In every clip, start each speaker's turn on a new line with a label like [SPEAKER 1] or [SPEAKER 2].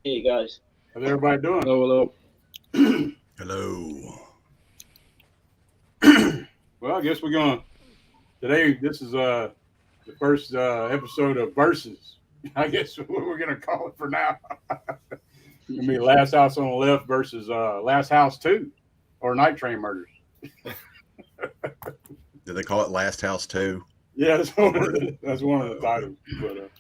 [SPEAKER 1] Hey guys.
[SPEAKER 2] How's everybody doing?
[SPEAKER 3] Hello.
[SPEAKER 4] Hello.
[SPEAKER 2] Well, I guess we're going to, today, this is the first episode of Versus. I guess what we're going to call it for now. It'll be Last House on the Left versus Last House 2 or Nighttrain Murders.
[SPEAKER 4] Did they call it Last House 2?
[SPEAKER 2] Yeah, that's one of the titles. But,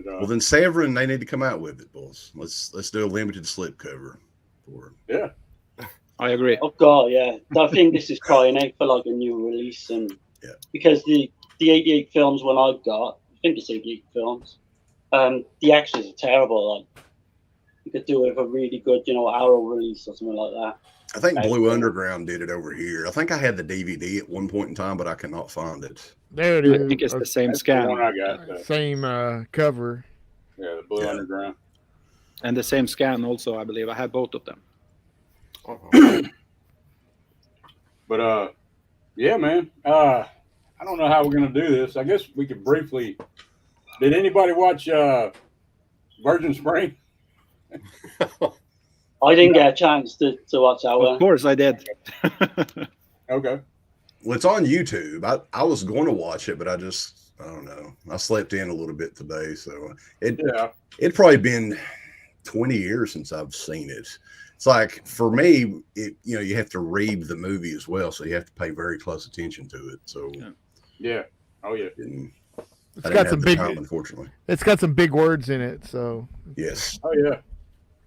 [SPEAKER 4] well, then Severin, they need to come out with it, boys. Let's do a limited slipcover for it.
[SPEAKER 2] Yeah.
[SPEAKER 3] I agree.
[SPEAKER 1] Oh god, yeah. I think this is crying out for like a new release, and because the 88 films when I got, I think it's 88 films. The actors are terrible. Like you could do it with a really good, Arrow release or something like that.
[SPEAKER 4] I think Blue Underground did it over here. I think I had the DVD at one point in time, but I cannot find it.
[SPEAKER 5] There it is.
[SPEAKER 3] I think it's the same
[SPEAKER 2] That's
[SPEAKER 3] scan.
[SPEAKER 2] the one I got.
[SPEAKER 5] Same cover.
[SPEAKER 2] Yeah, the Blue Underground.
[SPEAKER 3] And the same scan also, I believe. I have both of them.
[SPEAKER 2] But yeah, man. I don't know how we're gonna do this. I guess we could briefly. Did anybody watch Virgin Spring?
[SPEAKER 1] I didn't get a chance to watch that one.
[SPEAKER 3] Of course I did.
[SPEAKER 2] Okay.
[SPEAKER 4] Well, it's on YouTube. I was going to watch it, but I don't know. I slept in a little bit today, so it'd probably been 20 years since I've seen it. It's like for me, you have to read the movie as well, so you have to pay very close attention to it. So
[SPEAKER 2] yeah, oh yeah,
[SPEAKER 5] it's got some big
[SPEAKER 4] time, unfortunately.
[SPEAKER 5] It's got some big words in it, so
[SPEAKER 4] yes.
[SPEAKER 2] Oh yeah,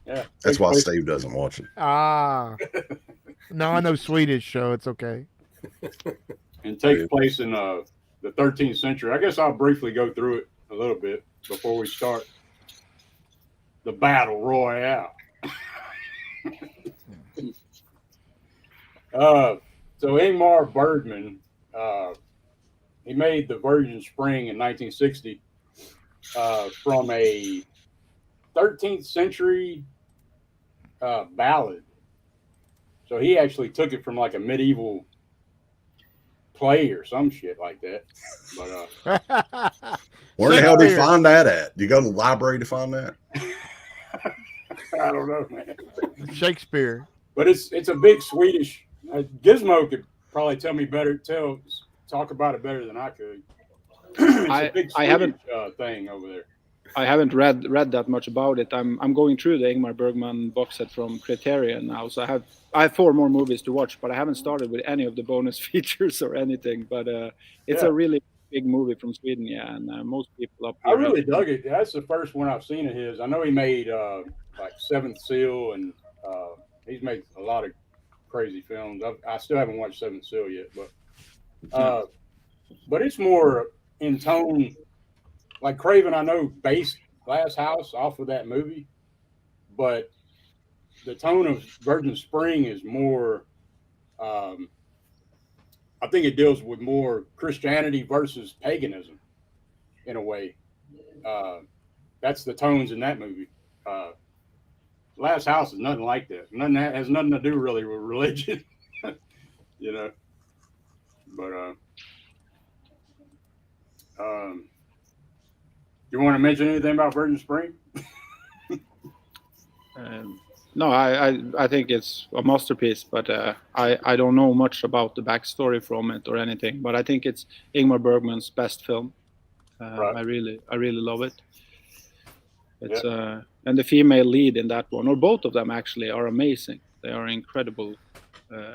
[SPEAKER 2] yeah.
[SPEAKER 4] That's why Steve doesn't watch it.
[SPEAKER 5] No, I know Swedish, so it's okay.
[SPEAKER 2] And takes place in the 13th century. I guess I'll briefly go through it a little bit before we start the battle royale. So Ingmar Bergman, he made the Virgin Spring in 1960 from a 13th century ballad. So he actually took it from like a medieval play or some shit like that. But
[SPEAKER 4] where the hell did you find that at? Do you go to the library to find that?
[SPEAKER 2] I don't know, man.
[SPEAKER 5] Shakespeare.
[SPEAKER 2] But it's a big Swedish. Gismo could probably tell me better. Talk about it better than I could. It's a big Swedish thing over there.
[SPEAKER 3] I haven't read that much about it. I'm going through the Ingmar Bergman box set from Criterion now, so I have 4 more movies to watch, but I haven't started with any of the bonus features or anything. But it's a really big movie from Sweden, and most people up here.
[SPEAKER 2] I really dug it. That's the first one I've seen of his. I know he made like Seventh Seal, and he's made a lot of crazy films. I still haven't watched Seventh Seal yet, but it's more in tone. Like Craven, I know based Glass House off of that movie, but the tone of Virgin Spring is more. I think it deals with more Christianity versus paganism, in a way. That's the tones in that movie. Last House is nothing like that. Nothing that has nothing to do really with religion, you know. But you want to mention anything about Virgin Spring?
[SPEAKER 3] No, I think it's a masterpiece, but I don't know much about the backstory from it or anything. But I think it's Ingmar Bergman's best film. Right. I really love it. It's and the female lead in that one, or both of them actually, are amazing. They are incredible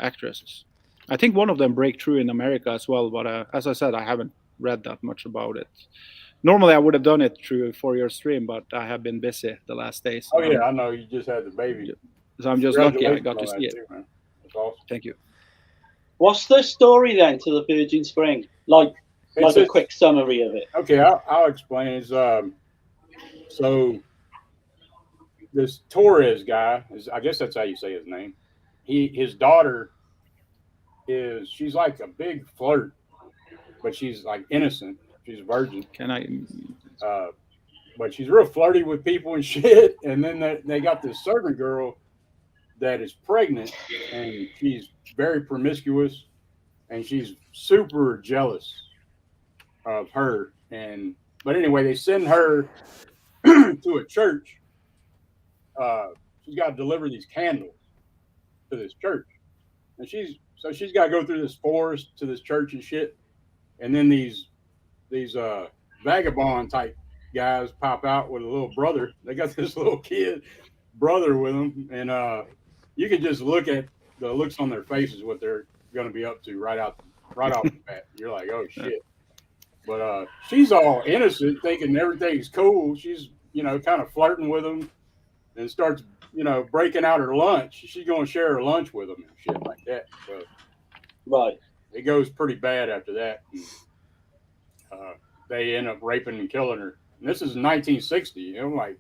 [SPEAKER 3] actresses. I think one of them break through in America as well, but as I said, I haven't read that much about it. Normally, I would have done it for your stream, but I have been busy the last days.
[SPEAKER 2] Oh yeah, I know you just had the baby.
[SPEAKER 3] So I'm just lucky I got to see it.
[SPEAKER 2] Too, man. That's awesome.
[SPEAKER 3] Thank you.
[SPEAKER 1] What's the story then to the Virgin Spring? Like a quick summary of it.
[SPEAKER 2] Okay, I'll explain. It's so this Torres guy I guess that's how you say his name. His daughter she's like a big flirt, but she's like innocent. She's a virgin. But she's real flirty with people and shit. And then they got this servant girl that is pregnant, and she's very promiscuous, and she's super jealous of her. But anyway, they send her to a church she's got to deliver these candles to this church, and she's got to go through this forest to this church and shit, and then these vagabond type guys pop out with a little brother. They got this little kid brother with them, and you can just look at the looks on their faces what they're going to be up to right off the bat. You're like, oh shit. But she's all innocent, thinking everything's cool. She's, kind of flirting with them and starts, breaking out her lunch. She's going to share her lunch with them and shit like that. So,
[SPEAKER 1] right.
[SPEAKER 2] It goes pretty bad after that. And, they end up raping and killing her. And this is 1960. I'm like,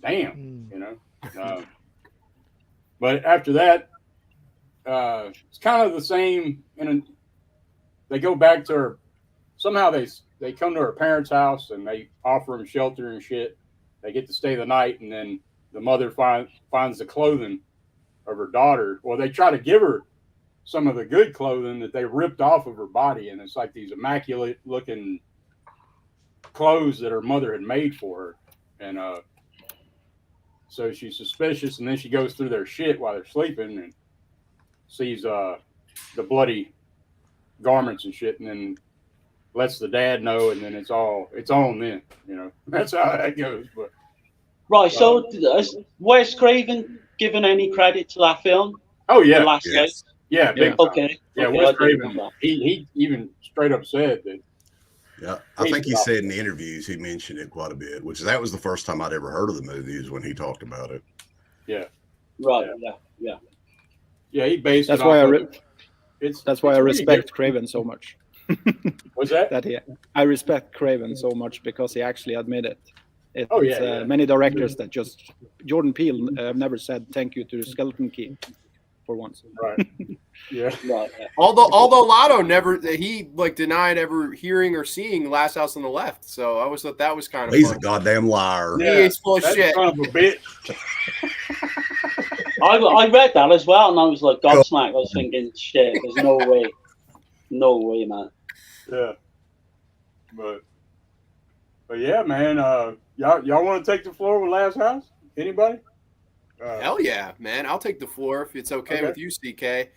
[SPEAKER 2] damn, But after that, it's kind of the same. And they go back to her. Somehow they come to her parents' house and they offer them shelter and shit. They get to stay the night, and then the mother finds the clothing of her daughter. Well, they try to give her some of the good clothing that they ripped off of her body, and it's like these immaculate-looking clothes that her mother had made for her. And so she's suspicious, and then she goes through their shit while they're sleeping and sees the bloody garments and shit, and then lets the dad know, and then it's on then, That's how that goes. But
[SPEAKER 1] right, so has Wes Craven given any credit to that film?
[SPEAKER 2] Oh yeah,
[SPEAKER 1] The Last Case?
[SPEAKER 2] Yeah, big
[SPEAKER 1] okay.
[SPEAKER 2] Yeah,
[SPEAKER 1] okay,
[SPEAKER 2] Wes Craven, he even straight up said that.
[SPEAKER 4] Yeah, I think he said in the interviews he mentioned it quite a bit, which that was the first time I'd ever heard of the movie is when he talked about it.
[SPEAKER 2] Yeah.
[SPEAKER 1] Right. Yeah.
[SPEAKER 2] Yeah, he based.
[SPEAKER 3] That's
[SPEAKER 2] it
[SPEAKER 3] why
[SPEAKER 2] That's
[SPEAKER 3] why I respect Craven so much.
[SPEAKER 2] What's that?
[SPEAKER 3] I respect Craven so much because he actually admitted it. Many directors that just Jordan Peele never said thank you to the Skeleton Key for once.
[SPEAKER 2] Right. Yeah.
[SPEAKER 1] Right.
[SPEAKER 6] Although Lotto denied ever hearing or seeing Last House on the Left. So I always thought that was kind of
[SPEAKER 4] He's
[SPEAKER 6] fun.
[SPEAKER 4] a goddamn liar.
[SPEAKER 6] Yeah, he's full of shit.
[SPEAKER 2] Son of a bitch.
[SPEAKER 1] I read that as well, and I was like gobsmacked. I was thinking, shit, there's no way, man.
[SPEAKER 2] Yeah, but yeah, man. Y'all want to take the floor with Last House? Anybody?
[SPEAKER 6] Hell yeah, man! I'll take the floor if it's okay with you, CK.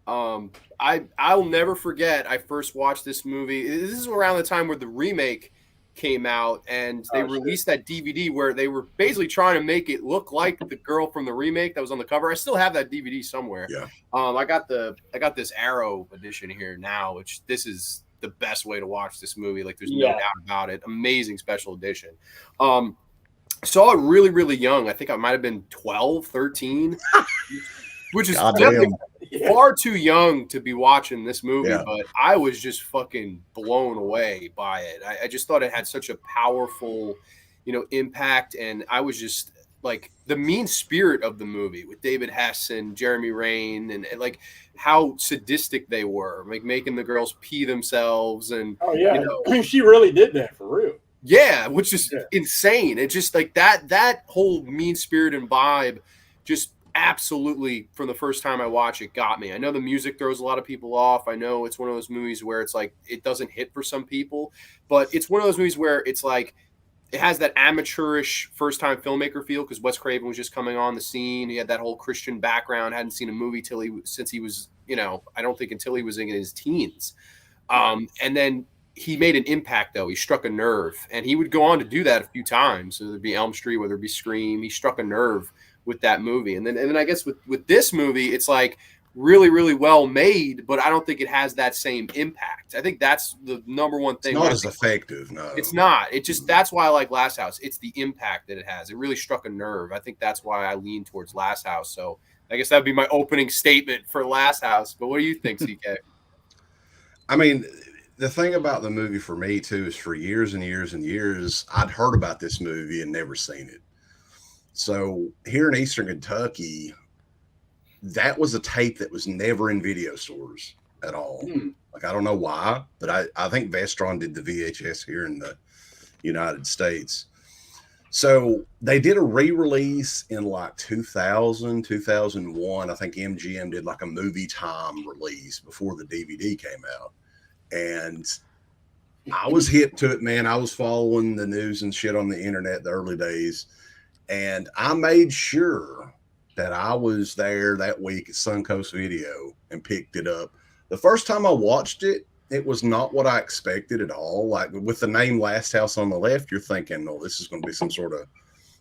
[SPEAKER 6] I'll never forget. I first watched this movie. This is around the time where the remake came out, and they released that DVD where they were basically trying to make it look like the girl from the remake that was on the cover. I still have that DVD somewhere.
[SPEAKER 4] Yeah.
[SPEAKER 6] I got this Arrow edition here now, which this is the best way to watch this movie. Like, there's no doubt about it. Amazing special edition. Saw it really, really young. I think I might have been 12, 13, which is definitely far too young to be watching this movie, but I was just fucking blown away by it. I just thought it had such a powerful, impact, and I was just like the mean spirit of the movie with David Hess and Jeremy Rain, and like how sadistic they were, like making the girls pee themselves, and
[SPEAKER 2] she really did that for real.
[SPEAKER 6] Yeah, which is insane. It just like that whole mean spirit and vibe just absolutely, from the first time I watched it, got me. I know the music throws a lot of people off. I know it's one of those movies where it's like it doesn't hit for some people, but it's one of those movies where it's like it has that amateurish first-time filmmaker feel because Wes Craven was just coming on the scene. He had that whole Christian background. Hadn't seen a movie since he was, I don't think until he was in his teens. And then he made an impact, though. He struck a nerve, and he would go on to do that a few times. So there'd be Elm Street, whether it be Scream. He struck a nerve with that movie, and then I guess with this movie, it's like really, really well made, but I don't think it has that same impact. I think that's the number one thing.
[SPEAKER 4] It's not as effective. No,
[SPEAKER 6] it's not. It just that's why I like Last House. It's the impact that it has. It really struck a nerve. I think that's why I lean towards Last House. So I guess that'd be my opening statement for Last House. But what do you think, CK?
[SPEAKER 4] I mean, the thing about the movie for me too is for years and years and years, I'd heard about this movie and never seen it. So here in Eastern Kentucky, that was a tape that was never in video stores at all. Like, I don't know why, but I think Vestron did the VHS here in the United States. So they did a re-release in like 2000, 2001. I think MGM did like a movie time release before the DVD came out. And I was hip to it, man. I was following the news and shit on the internet the early days. And I made sure that I was there that week at Suncoast Video and picked it up. The first time I watched it, it was not what I expected at all. Like with the name Last House on the Left, you're thinking, oh, this is going to be some sort of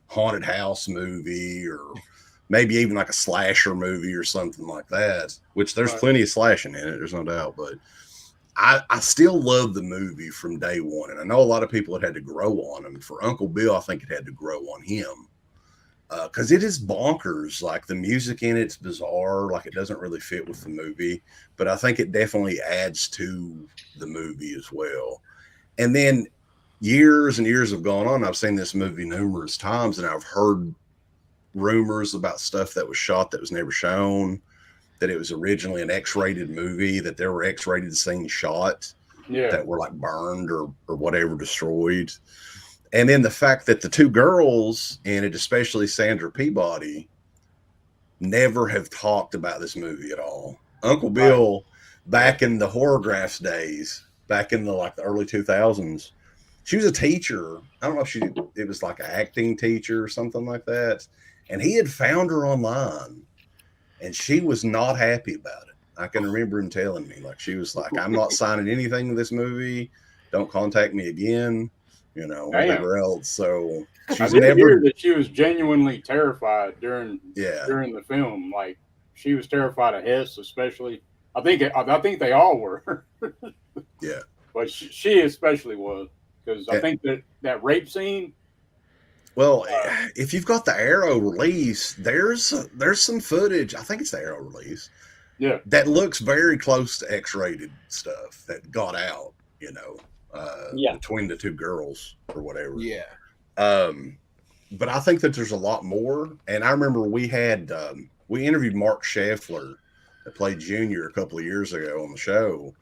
[SPEAKER 4] haunted house movie or maybe even like a slasher movie or something like that, which there's plenty of slashing in it. There's no doubt. But I still love the movie from day one. And I know a lot of people had to grow on him. For Uncle Bill, I think it had to grow on him. Because it is bonkers. Like the music in it's bizarre. Like it doesn't really fit with the movie, but I think it definitely adds to the movie as well. And then years and years have gone on. I've seen this movie numerous times, and I've heard rumors about stuff that was shot that was never shown, that it was originally an X-rated movie, that there were X-rated scenes shot that were like burned or whatever, destroyed. And then the fact that the two girls in it, especially Sandra Peabody, never have talked about this movie at all. Uncle Bill, back in the Horrorgraphs days, back in the early 2000s, she was a teacher. I don't know if it was like an acting teacher or something like that. And he had found her online, and she was not happy about it. I can remember him telling me, like, she was like, I'm not signing anything to this movie. Don't contact me again. You know, whatever else. So she's
[SPEAKER 2] I did hear that she was genuinely terrified during the film. Like she was terrified of Hess, especially. I think they all were.
[SPEAKER 4] Yeah,
[SPEAKER 2] but she especially was, because I think that rape scene.
[SPEAKER 4] Well, if you've got the Arrow release, there's some footage. I think it's the Arrow release.
[SPEAKER 2] Yeah, that
[SPEAKER 4] looks very close to X-rated stuff that got out. You know. Between the two girls or whatever.
[SPEAKER 6] Yeah.
[SPEAKER 4] But I think that there's a lot more. And I remember we interviewed Mark Scheffler that played Junior a couple of years ago on the show.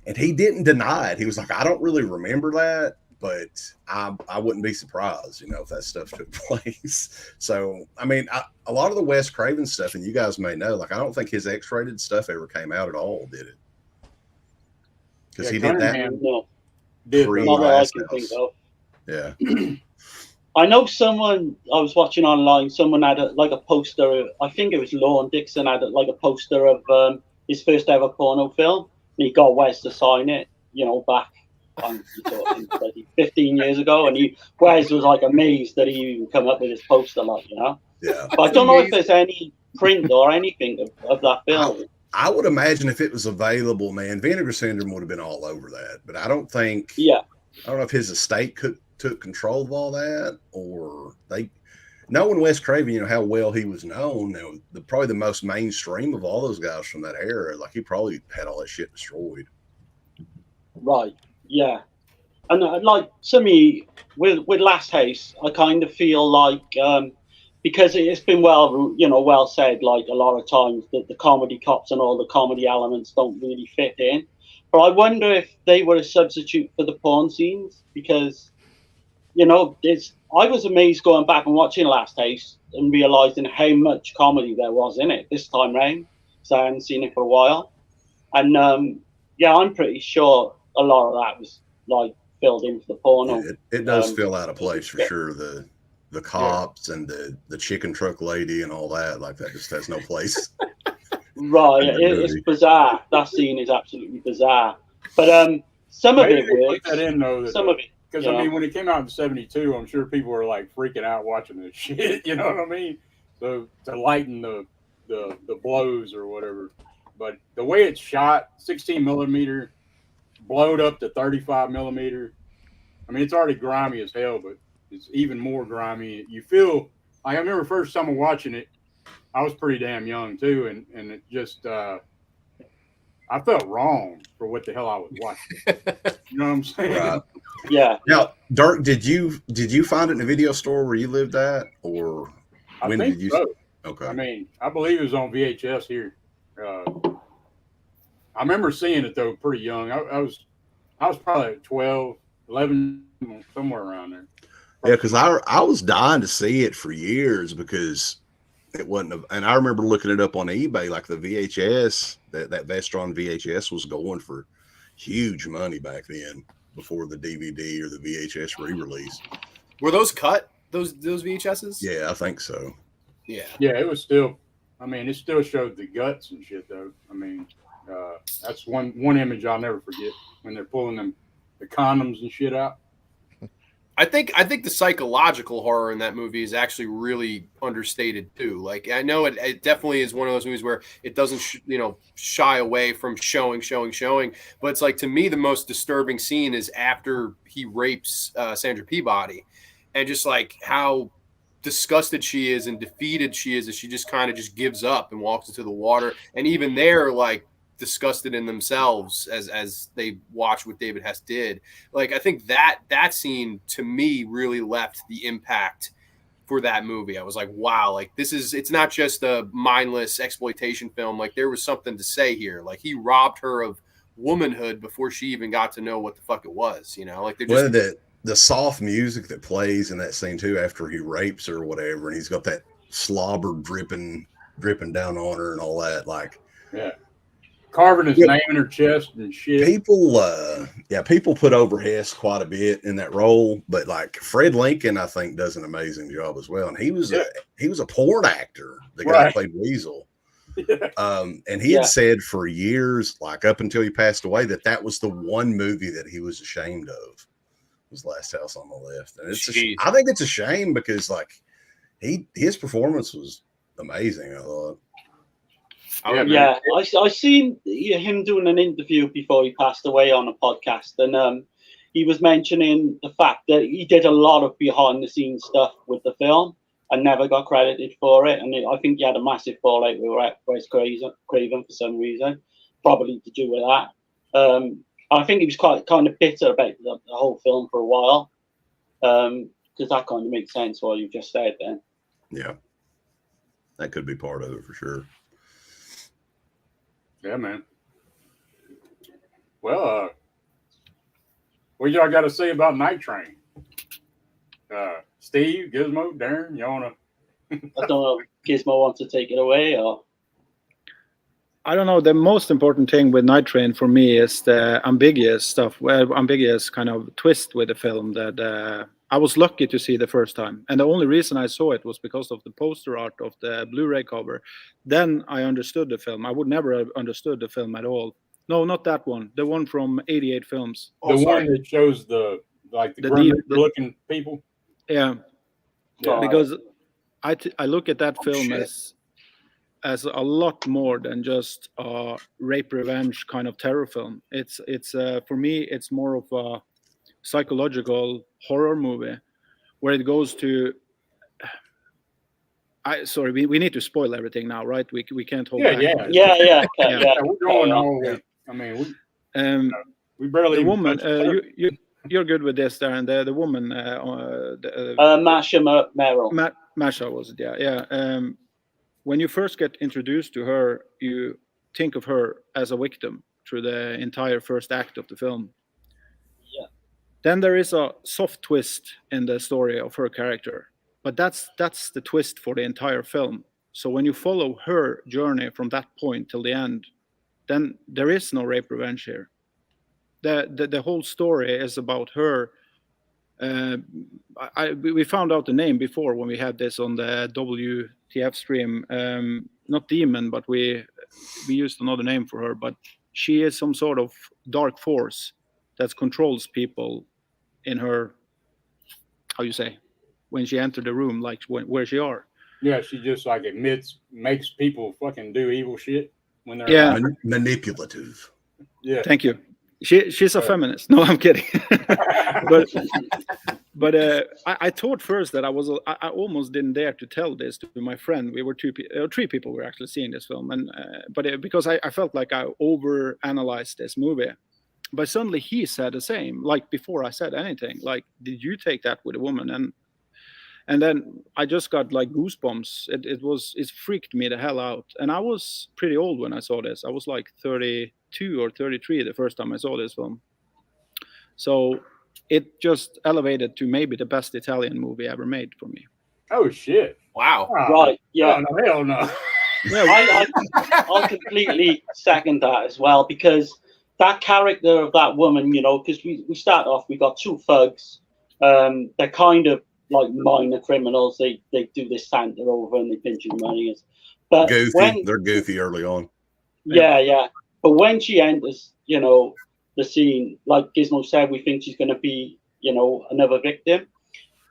[SPEAKER 4] And he didn't deny it. He was like, I don't really remember that, but I wouldn't be surprised, you know, if that stuff took place. So, I mean, a lot of the Wes Craven stuff, and you guys may know, like, I don't think his X-rated stuff ever came out at all, did it? Because he did that. Yeah.
[SPEAKER 1] I know someone I was watching online, someone had a poster, I think it was Lorne Dixon had a poster of his first ever porno film. And he got Wes to sign it, you know, back 15 years ago. And Wes was like amazed that he even come up with this poster, like, you know.
[SPEAKER 4] Yeah.
[SPEAKER 1] But I don't know if there's any print or anything of that film.
[SPEAKER 4] I would imagine if it was available, man, Vinegar Syndrome would have been all over that. But I don't think.
[SPEAKER 1] Yeah.
[SPEAKER 4] I don't know if his estate took control of all that, or knowing Wes Craven, you know how well he was known. You know, probably the most mainstream of all those guys from that era. Like he probably had all that shit destroyed.
[SPEAKER 1] Right. Yeah. And like somebody with Last House, I kind of feel like. Because it's been well said, like a lot of times that the comedy cops and all the comedy elements don't really fit in. But I wonder if they were a substitute for the porn scenes, because, you know, I was amazed going back and watching Last House and realizing how much comedy there was in it this time round. So I hadn't seen it for a while. And I'm pretty sure a lot of that was like filled in for the porno.
[SPEAKER 4] Yeah, it does feel out of place for sure. The cops and the chicken truck lady and all that, like that just has no place.
[SPEAKER 1] Right, it's bizarre. That scene is absolutely bizarre. But some of it works.
[SPEAKER 2] Put that in though.
[SPEAKER 1] Some of it,
[SPEAKER 2] because I mean, when it came out in '72, I'm sure people were like freaking out watching this shit. You know what I mean? So to lighten the blows or whatever. But the way it's shot, 16 millimeter, blowed up to 35 millimeter. I mean, it's already grimy as hell, but it's even more grimy. You feel like, I remember first time watching it, I was pretty damn young too, and it just I felt wrong for what the hell I was watching. You know what I'm saying?
[SPEAKER 4] Right.
[SPEAKER 1] Yeah.
[SPEAKER 4] Now, Dirk, did you find it in a video store where you lived at, or when did you?
[SPEAKER 2] So.
[SPEAKER 4] Okay.
[SPEAKER 2] I mean, I believe it was on VHS here. I remember seeing it though pretty young. I was probably 12, 11, somewhere around there.
[SPEAKER 4] Yeah, because I was dying to see it for years because it wasn't, and I remember looking it up on eBay, like the VHS, that Vestron VHS was going for huge money back then before the DVD or the VHS re-release.
[SPEAKER 6] Were those cut? those VHSs?
[SPEAKER 4] Yeah, I think so.
[SPEAKER 6] Yeah.
[SPEAKER 2] Yeah, it was still. I mean, it still showed the guts and shit, though. I mean, that's one image I'll never forget when they're pulling the condoms and shit out.
[SPEAKER 6] I think the psychological horror in that movie is actually really understated too. Like, I know it definitely is one of those movies where it doesn't shy away from showing, but it's like, to me, the most disturbing scene is after he rapes Sandra Peabody, and just like how disgusted she is and defeated she is, as she just kind of just gives up and walks into the water. And even they're like disgusted in themselves as they watch what David Hess did. Like, I think that scene to me really left the impact for that movie. I was like, wow, like it's not just a mindless exploitation film. Like, there was something to say here. Like, he robbed her of womanhood before she even got to know what the fuck it was, like they're just
[SPEAKER 4] the soft music that plays in that scene too, after he rapes her or whatever, and he's got that slobber dripping down on her and all that, like,
[SPEAKER 2] yeah, carving his name in her chest and shit.
[SPEAKER 4] People put over Hess quite a bit in that role, but like Fred Lincoln, I think, does an amazing job as well. And he was a porn actor, the guy who played Weasel. And he had said for years, like up until he passed away, that was the one movie that he was ashamed of, was Last House on the Left. And I think it's a shame, because like his performance was amazing, I thought.
[SPEAKER 1] I seen him doing an interview before he passed away on a podcast, and he was mentioning the fact that he did a lot of behind the scenes stuff with the film and never got credited for it. And I think he had a massive fallout with Wes Craven for some reason, probably to do with that. I think he was kind of bitter about the whole film for a while, because that kind of makes sense what you just said then.
[SPEAKER 4] Yeah, that could be part of it for sure.
[SPEAKER 2] Yeah, man. Well, what y'all got to say about Nighttrain? Steve, Gismo, Darren, y'all want to?
[SPEAKER 1] I don't know if Gismo wants to take it away, or...
[SPEAKER 3] I don't know. The most important thing with Nighttrain for me is the ambiguous kind of twist with the film that I was lucky to see the first time. And the only reason I saw it was because of the poster art of the Blu-ray cover. Then I understood the film. I would never have understood the film at all. No, not that one. The one from 88 Films.
[SPEAKER 2] The one that shows the looking people?
[SPEAKER 3] Yeah. Because I look at that film as a lot more than just a rape revenge kind of terror film. It's for me, it's more of a psychological horror movie where it goes to we need to spoil everything now, right? We can't hold back.
[SPEAKER 1] Yeah.
[SPEAKER 2] We're going all the way. I mean, we barely.
[SPEAKER 3] The woman, you're good with this, Darren. The woman,
[SPEAKER 1] Masha Merrill.
[SPEAKER 3] Masha was it? Yeah. When you first get introduced to her, you think of her as a victim through the entire first act of the film.
[SPEAKER 1] Yeah.
[SPEAKER 3] Then there is a soft twist in the story of her character, but that's the twist for the entire film. So when you follow her journey from that point till the end, then there is no rape revenge here. The whole story is about her. We found out the name before when we had this on the WTF stream. Not demon, but we used another name for her. But she is some sort of dark force that controls people in her. How you say? When she entered the room, like where she are.
[SPEAKER 2] Yeah, she just like makes people fucking do evil shit when they're
[SPEAKER 4] manipulative.
[SPEAKER 2] Yeah.
[SPEAKER 3] Thank you. She's a feminist. No, I'm kidding. but I thought first that I almost didn't dare to tell this to my friend. We were three people were actually seeing this film, and because I felt like I overanalyzed this movie. But suddenly he said the same, like before I said anything. Like, did you take that with a woman? And then I just got like goosebumps. It freaked me the hell out. And I was pretty old when I saw this. I was like 32 or 33 the first time I saw this film. So it just elevated to maybe the best Italian movie ever made for me.
[SPEAKER 2] Oh shit!
[SPEAKER 6] Wow!
[SPEAKER 1] Right? Yeah.
[SPEAKER 2] Oh, no, hell no.
[SPEAKER 1] I completely second that as well, because that character of that woman, because we start off, we got two thugs. They're kind of like minor criminals. They do this Santa over and they pinch his money. But
[SPEAKER 4] goofy. They're goofy early on.
[SPEAKER 1] Yeah. But when she enters, the scene, like Gismo said, we think she's going to be, another victim.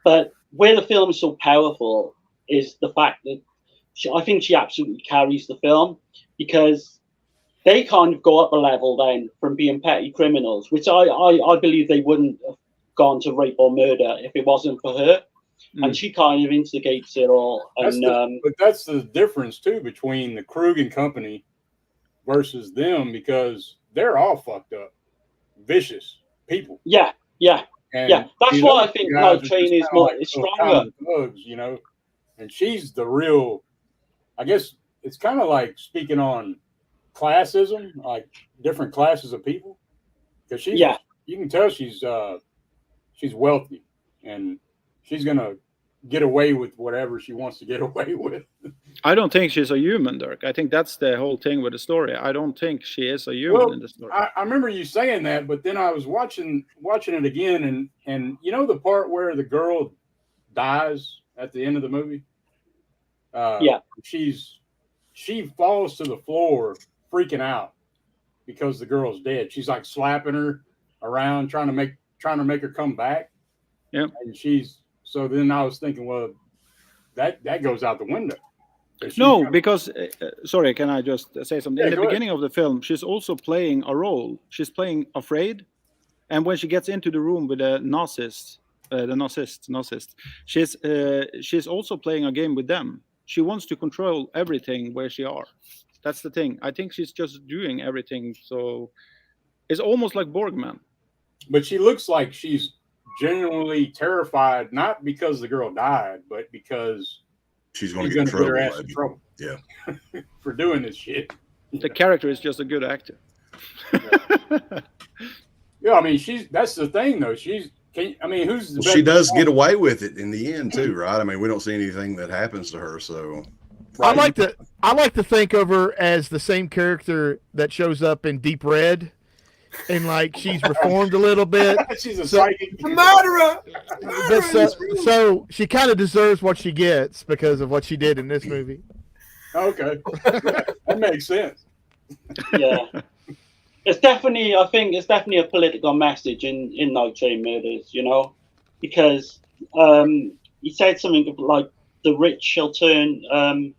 [SPEAKER 1] But where the film is so powerful is the fact that I think she absolutely carries the film, because they kind of go up a level then from being petty criminals, which I believe they wouldn't have gone to rape or murder if it wasn't for her. And she kind of instigates it all.
[SPEAKER 2] But that's the difference too between the Krug and company versus them, because they're all fucked up, vicious people.
[SPEAKER 1] Yeah. That's why I think Nighttrain is stronger.
[SPEAKER 2] Thugs, and she's the real. I guess it's kind of like speaking on classism, like different classes of people, because you can tell she's wealthy and she's gonna get away with whatever she wants to get away with.
[SPEAKER 3] I don't think she's a human, Dirk. I think that's the whole thing with the story. I don't think she is a human in the story.
[SPEAKER 2] I remember you saying that, but then I was watching it again, and the part where the girl dies at the end of the movie. She falls to the floor freaking out because the girl's dead. She's like slapping her around, trying to make her come back.
[SPEAKER 3] Yeah.
[SPEAKER 2] And so then I was thinking, well, that goes out the window.
[SPEAKER 3] No, because sorry, can I just say something?
[SPEAKER 2] Yeah,
[SPEAKER 3] in the beginning of the film, she's also playing a role. She's playing afraid, and when she gets into the room with the Nazist, she's also playing a game with them. She wants to control everything where she are. That's the thing. I think she's just doing everything. So it's almost like Borgman.
[SPEAKER 2] But she looks like she's genuinely terrified, not because the girl died, but because
[SPEAKER 4] she's going to get
[SPEAKER 2] her ass in trouble.
[SPEAKER 4] Yeah.
[SPEAKER 2] For doing this shit.
[SPEAKER 3] The character is just a good actor.
[SPEAKER 2] Yeah, I mean, that's the thing, though. Who's the best?
[SPEAKER 4] She does get away with it in the end too, right? I mean, we don't see anything that happens to her, so.
[SPEAKER 5] Right. I like to think of her as the same character that shows up in Deep Red, and like she's reformed a little bit.
[SPEAKER 2] She's a psychic
[SPEAKER 6] murderer.
[SPEAKER 5] So she kind of deserves what she gets because of what she did in this movie.
[SPEAKER 2] Okay, that makes sense.
[SPEAKER 1] Yeah. I think it's definitely a political message in Nighttrain Murders, because he said something like the rich shall turn to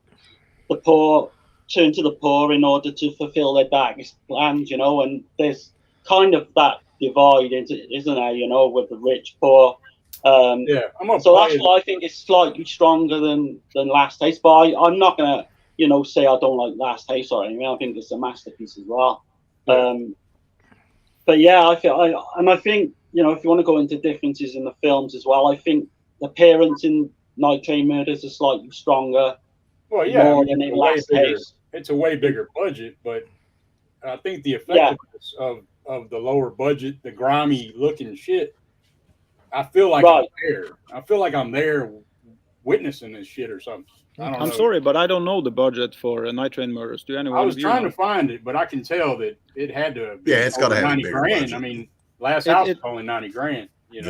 [SPEAKER 1] the poor in order to fulfill their darkest plans, and there's kind of that divide, isn't there, with the rich, poor. So that's why I think it's slightly stronger than Last Taste, but I'm not going to, say I don't like Last Taste or anything. I think it's a masterpiece as well. But yeah, I think, if you want to go into differences in the films as well, I think the parents in Nighttrain Murders are slightly stronger.
[SPEAKER 2] Well, yeah,
[SPEAKER 1] more than in Last Taste.
[SPEAKER 2] It's a way bigger budget, but I think the effectiveness of the lower budget, the grimy looking shit, I feel like I'm there. I feel like I'm there witnessing this shit or something.
[SPEAKER 3] I'm sorry, but I don't know the budget for Nighttrain Murders. Do anyone?
[SPEAKER 2] I was trying to find it, but I can tell that it had to.
[SPEAKER 4] It's got to have
[SPEAKER 2] 90 grand.
[SPEAKER 4] Budget.
[SPEAKER 2] I mean, Last House is only 90 grand.
[SPEAKER 4] I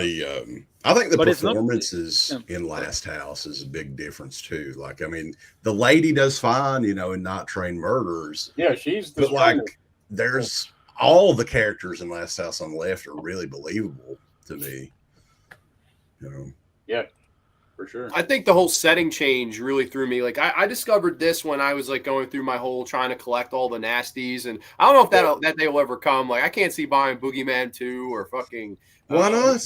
[SPEAKER 4] think the performances in Last House is a big difference too. Like, I mean, the lady does fine, in Nighttrain Murders.
[SPEAKER 2] Yeah, she's the.
[SPEAKER 4] But like, there's all the characters in Last House on the Left are really believable to me.
[SPEAKER 2] Yeah. For sure.
[SPEAKER 6] I think the whole setting change really threw me. Like I discovered this when I was like going through my whole trying to collect all the nasties, and I don't know if that day will ever come. Like I can't see buying Boogeyman 2 or fucking
[SPEAKER 4] why not?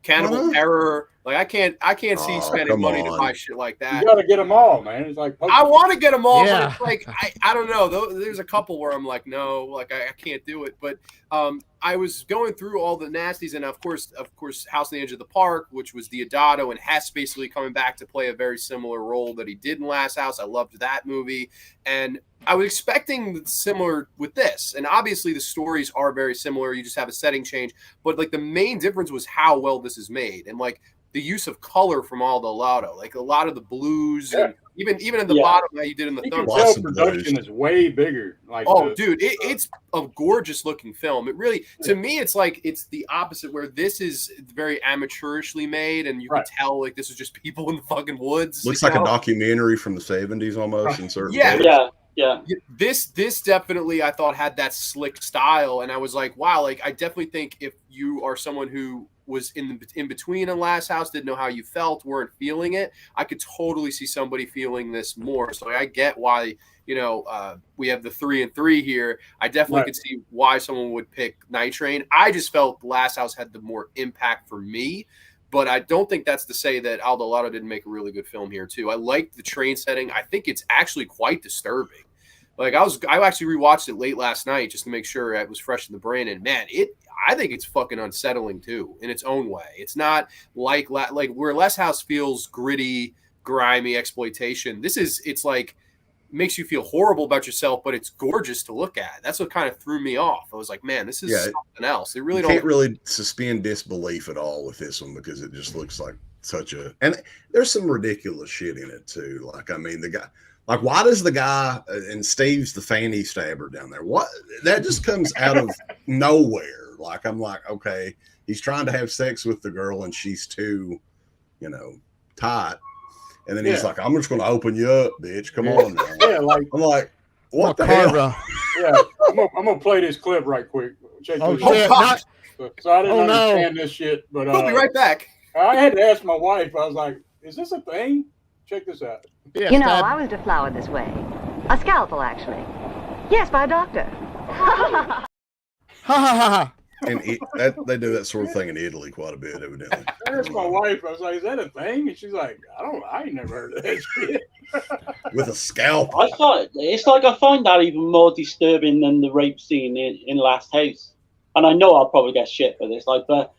[SPEAKER 6] Cannibal Terror. Like I can't see spending money to buy shit like that.
[SPEAKER 2] You gotta get them all, man. It's like
[SPEAKER 6] I want to get them all, but it's like I don't know. There's a couple where I'm like, no, like I can't do it. But I was going through all the nasties, and of course, House on the Edge of the Park, which was Diodato, and Hess basically coming back to play a very similar role that he did in Last House. I loved that movie, and I was expecting similar with this, and obviously the stories are very similar. You just have a setting change, but like the main difference was how well this is made, and like the use of color from Aldo Laudo, like a lot of the blues and Even in the bottom that you did in the thumbs.
[SPEAKER 2] The production is way bigger. Like,
[SPEAKER 6] dude, it's a gorgeous looking film. It really, to me, it's like it's the opposite. Where this is very amateurishly made, and you can tell like this is just people in the fucking woods.
[SPEAKER 4] Looks like a documentary from the 70s almost in certain
[SPEAKER 6] ways. Yeah. This definitely I thought had that slick style, and I was like, wow, like I definitely think if you are someone who was in between on Last House, didn't know how you felt, weren't feeling it, I could totally see somebody feeling this more. So I get why, we have the 3 and 3 here. I definitely could see why someone would pick Nighttrain. I just felt Last House had the more impact for me, but I don't think that's to say that Aldo Lotto didn't make a really good film here too. I liked the train setting. I think it's actually quite disturbing. Like I actually rewatched it late last night just to make sure it was fresh in the brain, and man, I think it's fucking unsettling too in its own way. It's not like where Last House feels gritty, grimy exploitation. It's like makes you feel horrible about yourself, but it's gorgeous to look at. That's what kind of threw me off. I was like, man, this is something else. It really
[SPEAKER 4] can't really suspend disbelief at all with this one because it just looks like and there's some ridiculous shit in it too. Like, I mean, the guy. Like, why does the guy and Steve's the fanny stabber down there? What that just comes out of nowhere. Like, I'm like, okay, he's trying to have sex with the girl and she's too, tight. And then he's like, I'm just going to open you up, bitch. Come on now.
[SPEAKER 2] Yeah, like
[SPEAKER 4] I'm like, what the hell?
[SPEAKER 2] Yeah, I'm gonna play this clip right quick. Check this out. So I didn't understand this shit, but
[SPEAKER 6] we'll be right back.
[SPEAKER 2] I had to ask my wife. I was like, is this a thing? Check this out.
[SPEAKER 7] Yes, I was deflowered this way. A scalpel, actually. Yes, by a doctor.
[SPEAKER 5] Ha ha ha.
[SPEAKER 4] And they do that sort of thing in Italy quite a bit, evidently.
[SPEAKER 2] I asked my wife, I was like, is that a thing? And she's like, I ain't never heard of that shit.
[SPEAKER 4] With a scalpel.
[SPEAKER 1] I find that even more disturbing than the rape scene in Last House. And I know I'll probably get shit for this, but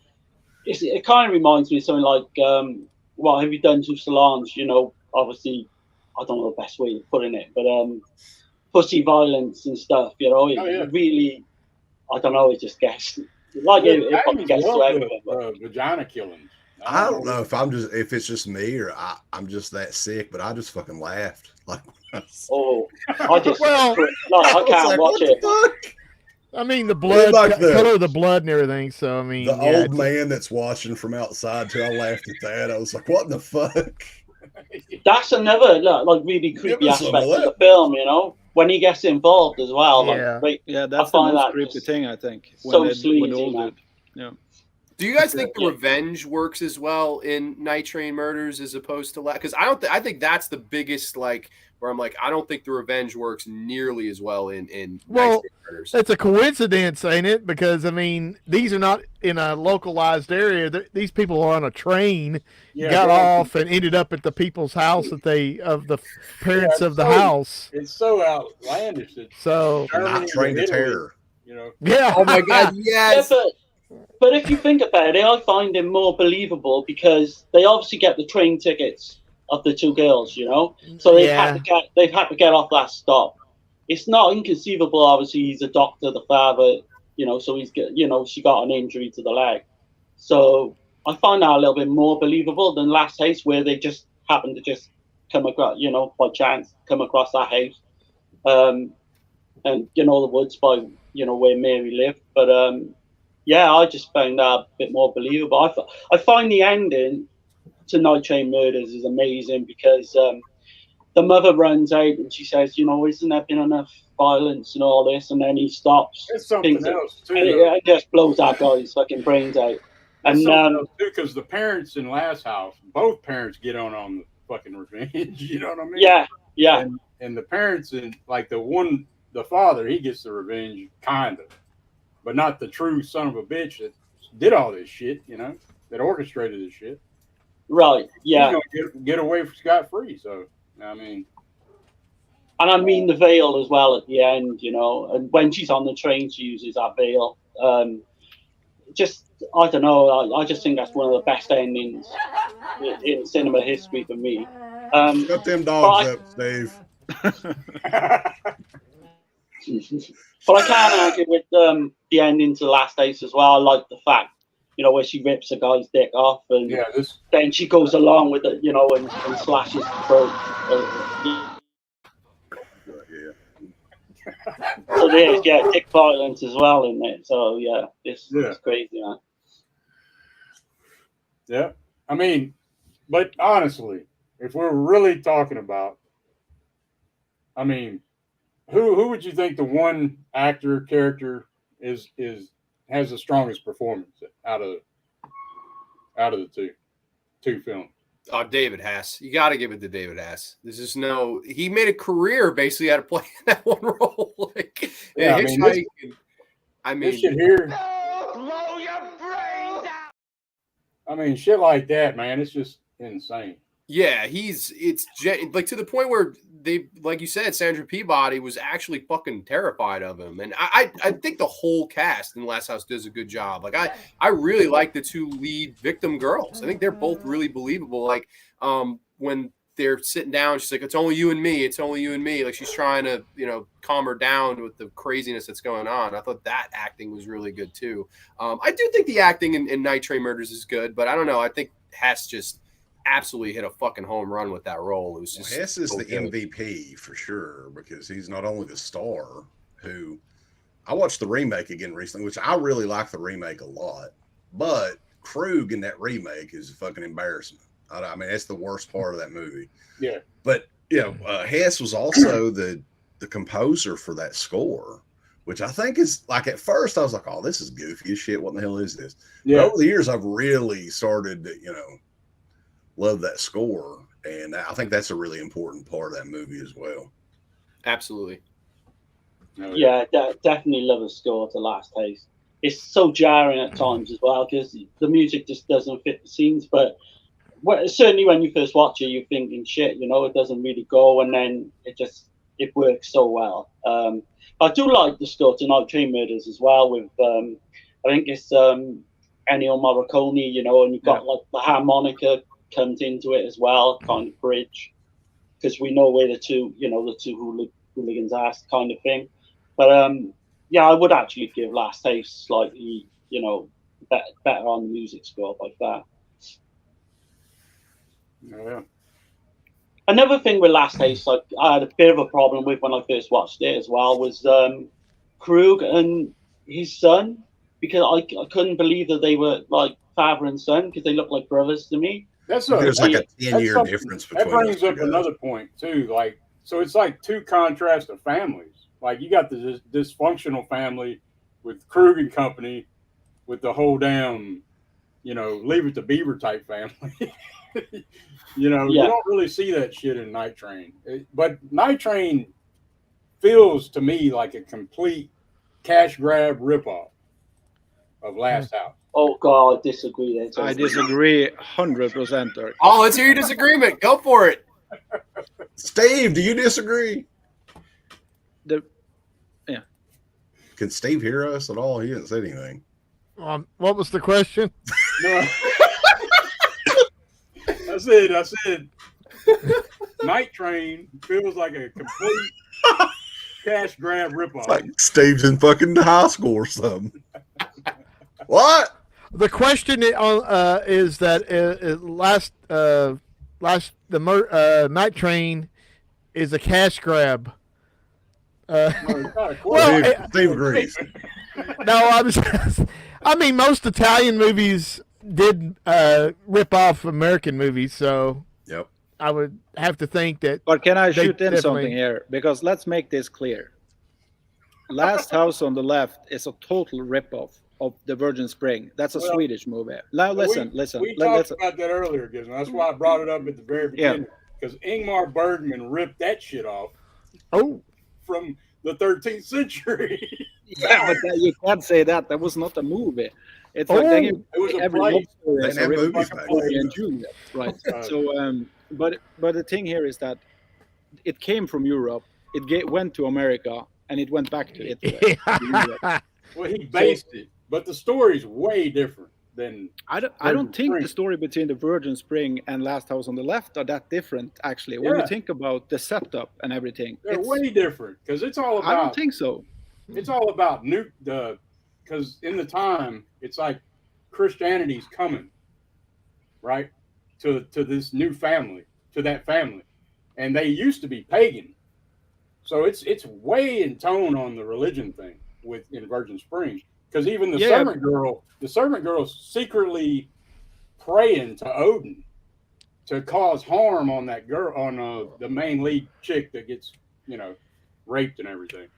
[SPEAKER 1] it kind of reminds me of something like, what have you done to Solange? Obviously, I don't know the best way of putting it, but pussy violence and stuff, it really, I don't know, it just gets, like, it probably gets to everyone.
[SPEAKER 2] Vagina killings.
[SPEAKER 4] I don't know if it's just me or I'm just that sick, but I just fucking laughed. Like,
[SPEAKER 1] I just, I can't watch it.
[SPEAKER 5] I mean, the blood, color of the blood and everything. So, I mean,
[SPEAKER 4] the old man that's watching from outside too. I laughed at that. I was like, what the fuck?
[SPEAKER 1] That's another really creepy aspect of the film, when he gets involved as well.
[SPEAKER 3] That's the most creepy thing, I think.
[SPEAKER 1] So sleazy,
[SPEAKER 3] yeah.
[SPEAKER 6] Do you guys think the revenge works as well in Night Train murders as opposed to because I think that's the biggest where I'm like, I don't think the revenge works nearly as well in Night Train murders.
[SPEAKER 5] It's a coincidence, ain't it? Because I mean, these are not in a localized area. These people are on a train, got off, and ended up at the people's house of the parents of the house.
[SPEAKER 2] It's so outlandish.
[SPEAKER 4] Night Train to terror.
[SPEAKER 5] Yeah.
[SPEAKER 6] Oh my God. Yes.
[SPEAKER 1] But if you think about it, I find it more believable because they obviously get the train tickets of the two girls, so they've had to get off that stop. It's not inconceivable. Obviously, he's a doctor, the father, so he's she got an injury to the leg. So I find that a little bit more believable than Last House, where they just happened to just come across, by chance, come across that house, and the woods by where Mary lived, but I just found that a bit more believable. I find the ending to Night Train Murders is amazing because the mother runs out and she says, isn't there been enough violence and all this? And then he stops.
[SPEAKER 2] It's something else too.
[SPEAKER 1] And it just blows that guy's fucking brains out. And
[SPEAKER 2] because the parents in Last House, both parents get on the fucking revenge. You know what I mean?
[SPEAKER 1] Yeah.
[SPEAKER 2] And the parents in the father, he gets the revenge kind of. But not the true son of a bitch that did all this shit, that orchestrated this shit.
[SPEAKER 1] Right, yeah.
[SPEAKER 2] He's going to get away scot-free, so, I mean.
[SPEAKER 1] And I mean the veil as well at the end, and when she's on the train, she uses that veil. I don't know, I just think that's one of the best endings in cinema history for me.
[SPEAKER 4] Shut them dogs up, Steve.
[SPEAKER 1] But I can't argue with the ending to Last House as well. I like the fact where she rips a guy's dick off, and then she goes along with it, and slashes the throat. So there's dick violence as well in it. So it's crazy, man.
[SPEAKER 2] Yeah, I mean, but honestly, if we're really talking about, I mean, who would you think the one actor character has the strongest performance out of the two films?
[SPEAKER 6] Oh, David Hess. You got to give it to David Hess. There's just he made a career basically out of playing that one role.
[SPEAKER 2] This shit here. Blow your brains out. I mean, shit like that, man. It's just insane.
[SPEAKER 6] Yeah, it's like to the point where they, like you said, Sandra Peabody was actually fucking terrified of him. And I think the whole cast in Last House does a good job. Like I really like the two lead victim girls. I think they're both really believable. Like when they're sitting down, she's like, "It's only you and me. It's only you and me." Like she's trying to, calm her down with the craziness that's going on. I thought that acting was really good too. I do think the acting in Night Train Murders is good, but I don't know. I think Hess just absolutely hit a fucking home run with that role. It was just
[SPEAKER 4] Hess is the MVP for sure, because he's not only the star who I watched the remake again recently, which I really like the remake a lot, but Krug in that remake is a fucking embarrassment. I mean, that's the worst part of that movie.
[SPEAKER 2] Yeah.
[SPEAKER 4] But Hess was also the composer for that score, which I think is like, at first I was like, oh, this is goofy as shit. What in the hell is this?
[SPEAKER 2] Yeah.
[SPEAKER 4] But over the years, I've really started to, love that score, and I think that's a really important part of that movie as well.
[SPEAKER 6] Absolutely.
[SPEAKER 1] Yeah, definitely love the score to Last Taste. It's so jarring at times as well, because the music just doesn't fit the scenes, but certainly when you first watch it, you're thinking, shit, it doesn't really go, and then it works so well. I do like the score to Night Train Murders as well, with I think it's Ennio Morricone, and you've got like the harmonica comes into it as well, kind of bridge, because we know where the two hooligans are, kind of thing. But I would actually give Last Taste slightly, better on the music score by far.
[SPEAKER 2] Yeah.
[SPEAKER 1] Another thing with Last Taste, like I had a bit of a problem with when I first watched it as well, was Krug and his son, because I couldn't believe that they were like father and son, because they look like brothers to me.
[SPEAKER 4] There's like a 10-year difference between.
[SPEAKER 2] That brings up another point too. Like, so it's like two contrasts of families. Like you got the dysfunctional family with Krug and company, with the whole damn, Leave It to Beaver type family. You don't really see that shit in Night Train. But Night Train feels to me like a complete cash grab ripoff of Last House.
[SPEAKER 1] Oh God, I disagree there.
[SPEAKER 3] I disagree 100%, Dirk.
[SPEAKER 6] Oh, let's hear your disagreement. Go for it.
[SPEAKER 4] Steve, do you disagree?
[SPEAKER 3] Yeah.
[SPEAKER 4] Can Steve hear us at all? He didn't say anything.
[SPEAKER 5] What was the question?
[SPEAKER 2] No. I said Night Train feels like a complete cash grab ripoff.
[SPEAKER 4] It's like Steve's in fucking high school or something. What?
[SPEAKER 5] The question is that Night Train is a cash grab.
[SPEAKER 4] Steve agrees.
[SPEAKER 5] No, I mean, most Italian movies did rip off American movies, so
[SPEAKER 4] yep.
[SPEAKER 5] I would have to think that.
[SPEAKER 3] But can I shoot in something here? Because let's make this clear. Last House on the Left is a total ripoff of The Virgin Spring. That's a Swedish movie. Now listen.
[SPEAKER 2] We talked about that earlier, Gismo. That's why I brought it up at the very beginning. Because Ingmar Bergman ripped that shit off.
[SPEAKER 5] Oh,
[SPEAKER 2] from the 13th century.
[SPEAKER 3] Yeah, but you can't say that. That was not a movie. It's like
[SPEAKER 2] it was a play.
[SPEAKER 3] And Juliet, right? So, but the thing here is that it came from Europe. It went to America, and it went back to Italy.
[SPEAKER 2] Well, he based it, but the story's way different than.
[SPEAKER 3] I don't think the story between The Virgin Spring and Last House on the Left are that different, actually. When you think about the setup and everything,
[SPEAKER 2] they're way different, because it's all about.
[SPEAKER 3] I don't think so.
[SPEAKER 2] It's all about because in the time, it's like Christianity's coming, right, to this new family, to that family, and they used to be pagan, so it's way in tone on the religion thing in Virgin Spring, because even the servant girl's secretly praying to Odin to cause harm on that girl, on the main lead chick that gets, raped and everything.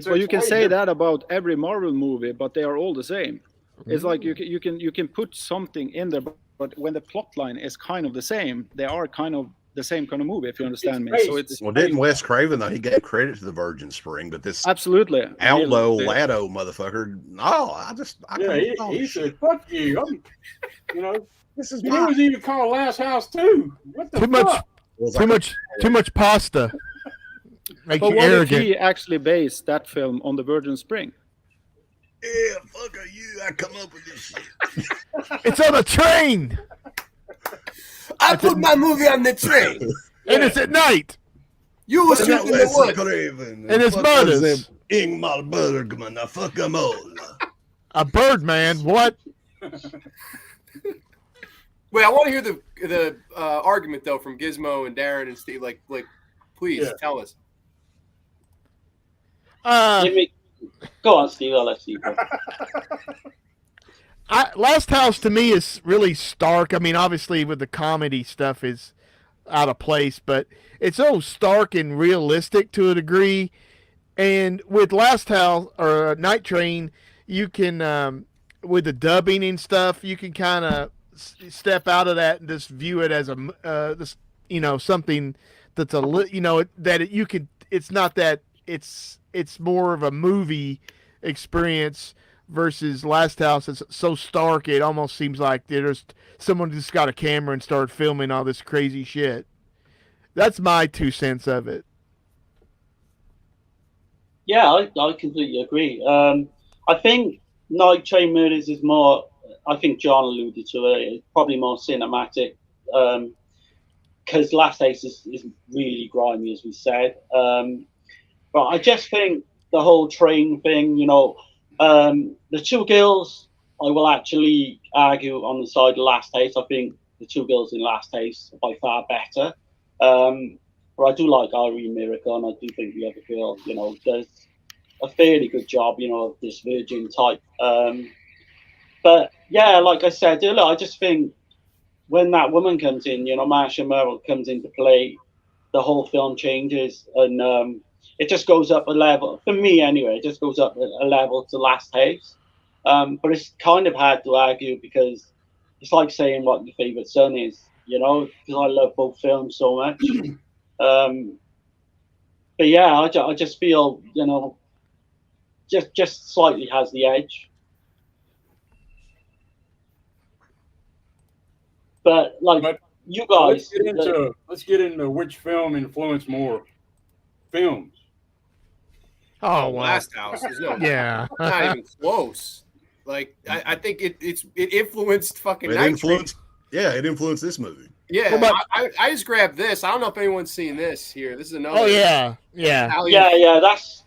[SPEAKER 3] Well, you can say that about every Marvel movie, but they are all the same. It's like you can put something in there, but when the plot line is kind of the same, they are kind of the same kind of movie, if you understand me. So it's
[SPEAKER 4] didn't Wes Craven, though, he gave credit to the Virgin Spring, but this
[SPEAKER 3] absolutely
[SPEAKER 4] outlaw Lado motherfucker,
[SPEAKER 2] he said, "Fuck you," This is he was even called Last House too. What the fuck?
[SPEAKER 5] Too much pasta.
[SPEAKER 3] But what if he actually based that film on the Virgin Spring?
[SPEAKER 4] Yeah, fuck you! I come up with this shit.
[SPEAKER 5] It's on a train.
[SPEAKER 6] I put my movie on the train,
[SPEAKER 5] and it's at night.
[SPEAKER 6] You was shooting in the woods,
[SPEAKER 5] and it's murders.
[SPEAKER 4] Ingmar Bergman, I fuck them all.
[SPEAKER 5] A bird man, what?
[SPEAKER 6] Wait, I want to hear the argument though from Gizmo and Darren and Steve. Like, please tell us.
[SPEAKER 1] Go on, Steve. I'll let Steve go.
[SPEAKER 5] Last House to me is really stark. I mean, obviously with the comedy stuff is out of place, but it's so stark and realistic to a degree. And with Last House or Nighttrain, you can with the dubbing and stuff, you can kind of step out of that and just view it as something that's you could. It's not that it's more of a movie experience versus Last House. It's so stark it almost seems like there's someone just got a camera and started filming all this crazy shit. That's my 2 cents of it.
[SPEAKER 1] Yeah, I completely agree. I think Night Train Murders is more, I think John alluded to it, it's probably more cinematic, because Last House is really grimy, as we said. But I just think the whole train thing, the two girls, I will actually argue on the side of Last House. I think the two girls in Last House are by far better. But I do like Irene Miracle, and I do think the other girl, does a fairly good job, of this virgin type. But yeah, like I said earlier, I just think when that woman comes in, Marsha Merrill comes into play, the whole film changes, and it just goes up a level, for me anyway, it just goes up a level to Last House. But it's kind of hard to argue because it's like saying what your favourite son is, because I love both films so much. But yeah, I just feel, just slightly has the edge. But you guys,
[SPEAKER 2] let's get into which film influenced more films.
[SPEAKER 5] Oh, wow.
[SPEAKER 6] Last House. Not even close. Like I think it influenced fucking.
[SPEAKER 4] It influenced this movie.
[SPEAKER 6] Yeah, I just grabbed this. I don't know if anyone's seen this here. This is another.
[SPEAKER 5] Oh yeah.
[SPEAKER 6] That's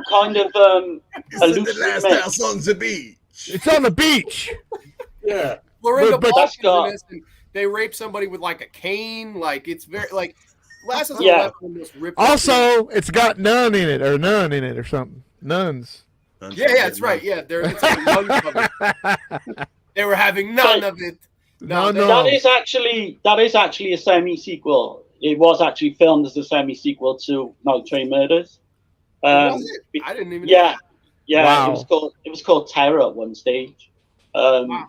[SPEAKER 1] kind of
[SPEAKER 4] the Last House on the beach.
[SPEAKER 5] It's on the beach.
[SPEAKER 2] Yeah.
[SPEAKER 6] Lorinda Balkin, and they rape somebody with like a cane. Like it's very like Last House.
[SPEAKER 1] Yeah.
[SPEAKER 5] Also, it's got none in it or something. Nuns.
[SPEAKER 6] Yeah, that's right. Yeah, it's like none of it. They were having none of it.
[SPEAKER 5] No.
[SPEAKER 1] That is actually a semi-sequel. It was actually filmed as a semi-sequel to Night Train Murders.
[SPEAKER 6] Was it? I didn't even know that.
[SPEAKER 1] Yeah.
[SPEAKER 5] Wow.
[SPEAKER 1] It was called Terror at one stage.
[SPEAKER 6] Wow.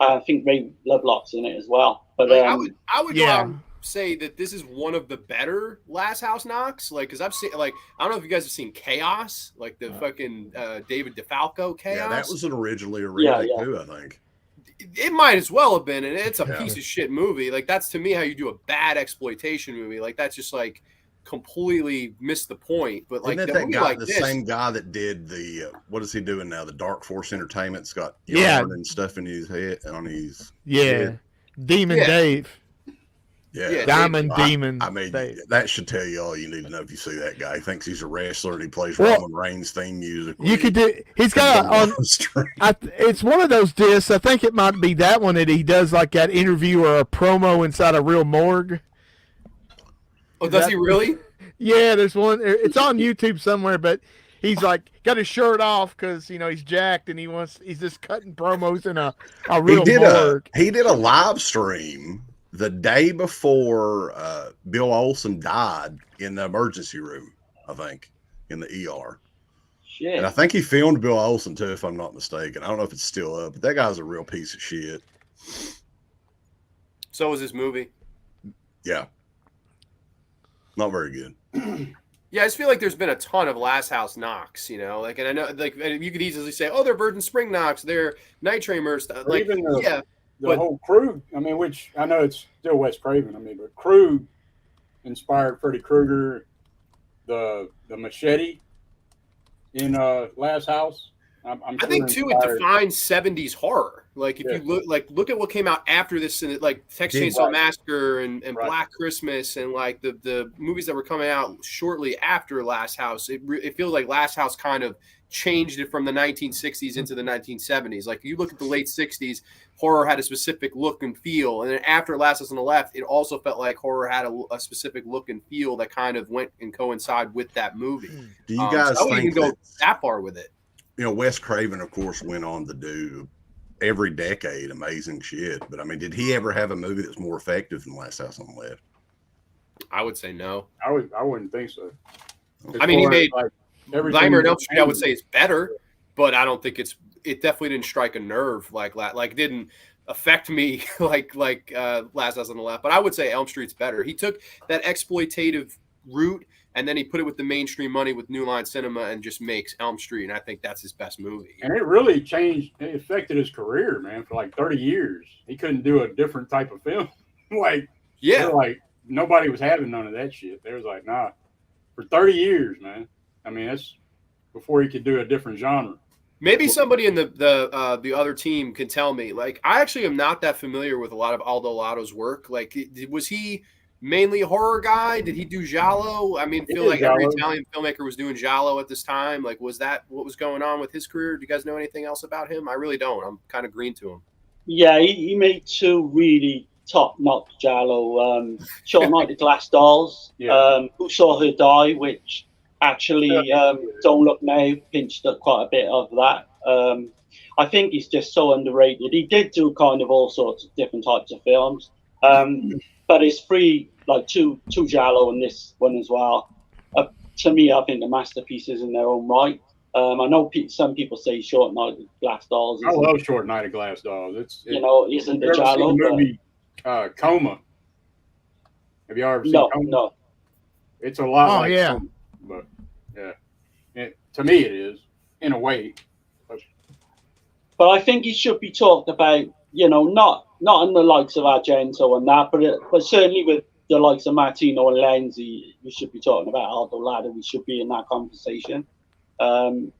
[SPEAKER 1] I think Ray Lovelock's in it as well. But
[SPEAKER 6] I would go out and say that this is one of the better Last House knocks. Like, because I've seen, I don't know if you guys have seen Chaos, like the fucking David DeFalco Chaos.
[SPEAKER 4] Yeah, that was originally a remake too, I think.
[SPEAKER 6] It might as well have been, and it's a piece of shit movie. Like, that's to me how you do a bad exploitation movie. Like, that's just like completely missed the point. But like,
[SPEAKER 4] same guy that did the what is he doing now? The Dark Force Entertainment's got yarn and stuff in his head on his
[SPEAKER 5] Demon Dave.
[SPEAKER 4] Yeah,
[SPEAKER 5] Diamond Demon.
[SPEAKER 4] I mean, that should tell you all you need to know if you see that guy. He thinks he's a wrestler and he plays
[SPEAKER 5] Well,
[SPEAKER 4] Roman Reigns theme music.
[SPEAKER 5] You could do. He's got on. It's one of those discs. I think it might be that one that he does like that interview or a promo inside a real morgue.
[SPEAKER 6] Oh, does he really?
[SPEAKER 5] Yeah, there's one. It's on YouTube somewhere, but he's like got his shirt off because he's jacked and he's just cutting promos in a real morgue.
[SPEAKER 4] He did a live stream the day before Bill Olsen died in the emergency room, I think, in the ER.
[SPEAKER 1] Shit.
[SPEAKER 4] And I think he filmed Bill Olsen too, if I'm not mistaken. I don't know if it's still up, but that guy's a real piece of shit.
[SPEAKER 6] So was this movie.
[SPEAKER 4] Yeah. Not very good.
[SPEAKER 6] Yeah, I just feel like there's been a ton of Last House knocks, and I know, you could easily say, oh, they're Virgin Spring knocks, they're Nighttrain stuff. Like,
[SPEAKER 2] even
[SPEAKER 6] the
[SPEAKER 2] whole Krug, which I know it's still Wes Craven, but Krug inspired Freddy Krueger, the machete in Last House. I'm sure
[SPEAKER 6] I think too, it defines 70s horror. Like if you look at what came out after this, and like Texas Chainsaw Massacre and Black Christmas, and like the movies that were coming out shortly after Last House, it feels like Last House kind of changed it from the 1960s into the 1970s. Like you look at the late 60s, horror had a specific look and feel, and then after Last House on the Left, it also felt like horror had a specific look and feel that kind of went and coincided with that movie.
[SPEAKER 4] Do you guys
[SPEAKER 6] so I wouldn't
[SPEAKER 4] think
[SPEAKER 6] even go that far with it?
[SPEAKER 4] Wes Craven, of course, went on to do every decade amazing shit. But I mean, did he ever have a movie that's more effective than Last House on the Left?
[SPEAKER 6] I would say no.
[SPEAKER 2] I wouldn't think so.
[SPEAKER 6] I mean, he made Nightmare on Elm Street. I would say it's better, but I don't think it definitely didn't strike a nerve like it didn't affect me like Last House on the Left. But I would say Elm Street's better. He took that exploitative route and then he put it with the mainstream money with New Line Cinema and just makes Elm Street, and I think that's his best movie.
[SPEAKER 2] And it really changed. It affected his career, man. For like 30 years, he couldn't do a different type of film. Like nobody was having none of that shit. They was like, nah, for 30 years, man. I mean, that's before he could do a different genre.
[SPEAKER 6] Maybe somebody in the other team can tell me. Like, I actually am not that familiar with a lot of Aldo Lato's work. Like, was he mainly a horror guy? Did he do giallo? I mean, I feel like every Italian filmmaker was doing giallo at this time. Like, was that what was going on with his career? Do you guys know anything else about him? I really don't. I'm kind of green to him.
[SPEAKER 1] Yeah, he made two really top-notch giallo. Short Night, The Glass Dolls, Who Saw Her Die, which actually Don't Look Now pinched up quite a bit of that. I think he's just so underrated. He did do kind of all sorts of different types of films. But it's two giallo in this one as well. To me, I think the masterpieces in their own right. I know some people say Short Night of Glass Dolls.
[SPEAKER 2] I love Short Night of Glass Dolls.
[SPEAKER 1] Isn't the giallo?
[SPEAKER 2] Movie Coma. Have you ever seen Coma?
[SPEAKER 1] No.
[SPEAKER 2] It's a lot.
[SPEAKER 5] Oh,
[SPEAKER 2] like
[SPEAKER 5] yeah.
[SPEAKER 2] Coma, but to me, it is in a way.
[SPEAKER 1] But I think he should be talked about. Not in the likes of Argento and that, but certainly with the likes of Martino and Lenzi, we should be talking about Aldo Lato. We should be in that conversation. I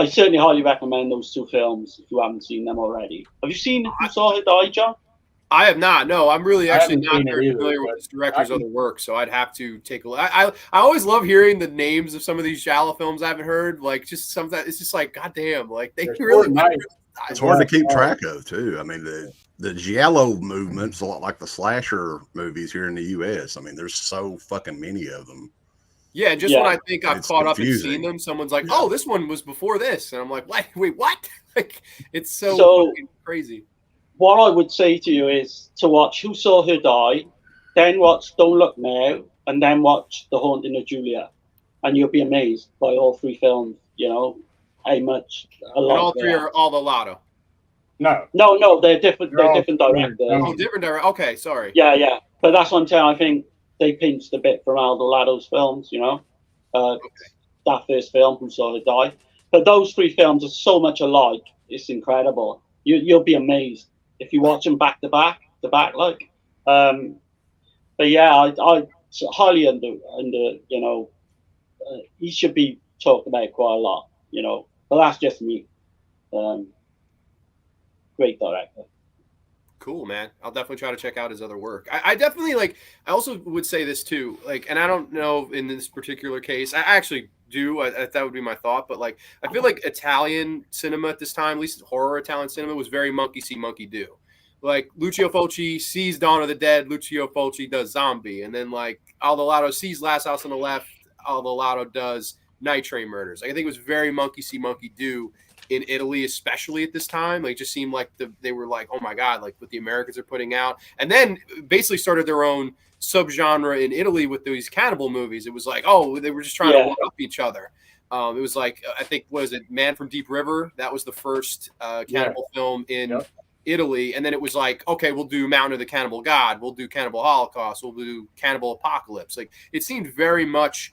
[SPEAKER 1] certainly highly recommend those two films if you haven't seen them already. Have you seen Who Saw Her Die, John?
[SPEAKER 6] I have not. No, I'm really actually not very familiar with this director's other work, so I'd have to take a look. I always love hearing the names of some of these giallo films I haven't heard. Like, just sometimes it's just like, goddamn, like they really.
[SPEAKER 4] It's hard to keep track of too. I mean, the giallo movement's a lot like the slasher movies here in the U.S. I mean, there's so fucking many of them.
[SPEAKER 6] Yeah, and just when I think I've caught up and seen them, someone's like, "Oh, this one was before this," and I'm like, "Wait, what?" Like, it's so crazy.
[SPEAKER 1] What I would say to you is to watch Who Saw Her Die, then watch Don't Look Now, and then watch The Haunting of Julia, and you'll be amazed by all three films. How much a lot.
[SPEAKER 6] And all three are all the Lotto.
[SPEAKER 1] No, they're different. They're different directors.
[SPEAKER 6] Oh, different director. Okay, sorry.
[SPEAKER 1] Yeah, but that's one thing I think they pinched a bit from Aldo Lato's films. That first film, Who Saw Her Die. But those three films are so much alike. It's incredible. You'll be amazed if you watch them back to back. Like. But yeah, I highly under. He should be talked about quite a lot. But that's just me. Great director.
[SPEAKER 6] Cool, man. I'll definitely try to check out his other work. I definitely like. I also would say this too. Like, and I don't know in this particular case. I actually do. That would be my thought. But like, I feel like Italian cinema at this time, at least horror Italian cinema, was very monkey see, monkey do. Like Lucio Fulci sees Dawn of the Dead, Lucio Fulci does Zombie, and then like Aldo Lato sees Last House on the Left, Aldo Lato does Night Train Murders. Like, I think it was very monkey see, monkey do. In Italy, especially at this time, like, it just seemed like they were like, oh my God, like what the Americans are putting out, and then basically started their own subgenre in Italy with these cannibal movies. It was like, oh, they were just trying to one up each other. It was like, I think, was it Man from Deep River? That was the first cannibal film in Italy, and then it was like, okay, we'll do Mountain of the Cannibal God, we'll do Cannibal Holocaust, we'll do Cannibal Apocalypse. Like, it seemed very much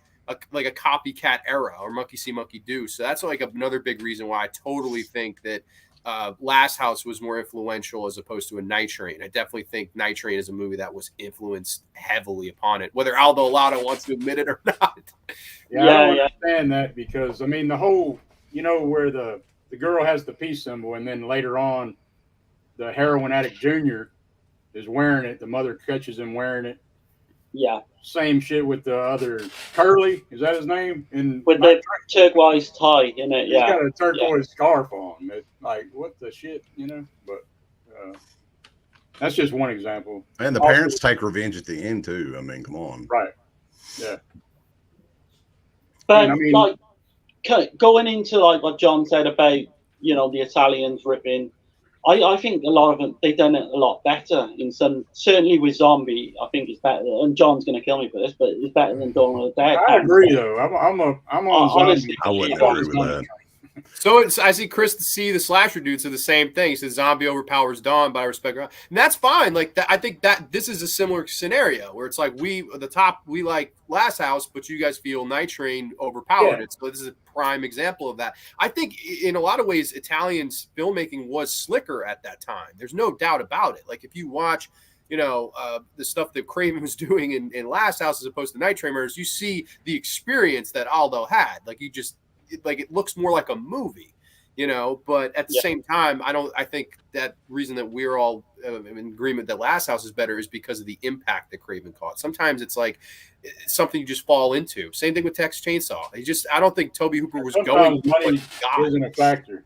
[SPEAKER 6] like a copycat era, or monkey see, monkey do. So that's like another big reason why I totally think that Last House was more influential as opposed to a Night Train. I definitely think Night Train is a movie that was influenced heavily upon it, whether Aldo Lato wants to admit it or not.
[SPEAKER 2] I don't understand that, because I mean, the whole, where the girl has the peace symbol, and then later on the heroin addict Junior is wearing it. The mother catches him wearing it.
[SPEAKER 1] Yeah.
[SPEAKER 2] Same shit with the other Curly. Is that his name?
[SPEAKER 1] With the turquoise tie in it, yeah.
[SPEAKER 2] He's got a turquoise scarf on. It's like, what the shit, But that's just one example.
[SPEAKER 4] And the parents take revenge at the end too. I mean, come on.
[SPEAKER 2] Right. Yeah.
[SPEAKER 1] But like going into like what John said about the Italians ripping. I think a lot of them, they've done it a lot better in some, certainly with Zombie, I think it's better, and John's going to kill me for this, but it's better than Dawn of the Dead.
[SPEAKER 2] I agree, though. I'm on Zombie.
[SPEAKER 4] I wouldn't agree with that.
[SPEAKER 6] So I see Chris C, the slasher dude, said the same thing. He says Zombie overpowers Dawn, but I respect her. And that's fine. Like, I think that this is a similar scenario where it's like we like Last House, but you guys feel Night Train overpowered it. So this is a prime example of that. I think in a lot of ways, Italian filmmaking was slicker at that time. There's no doubt about it. Like, if you watch, the stuff that Craven was doing in Last House as opposed to Night Train Murders, you see the experience that Aldo had. Like, it looks more like a movie, but at the same time, I think that reason that we're all in agreement that Last House is better is because of the impact that Craven caught. Sometimes it's like something you just fall into. Same thing with Texas Chainsaw. I don't think Tobe Hooper was going.
[SPEAKER 2] Money isn't a factor.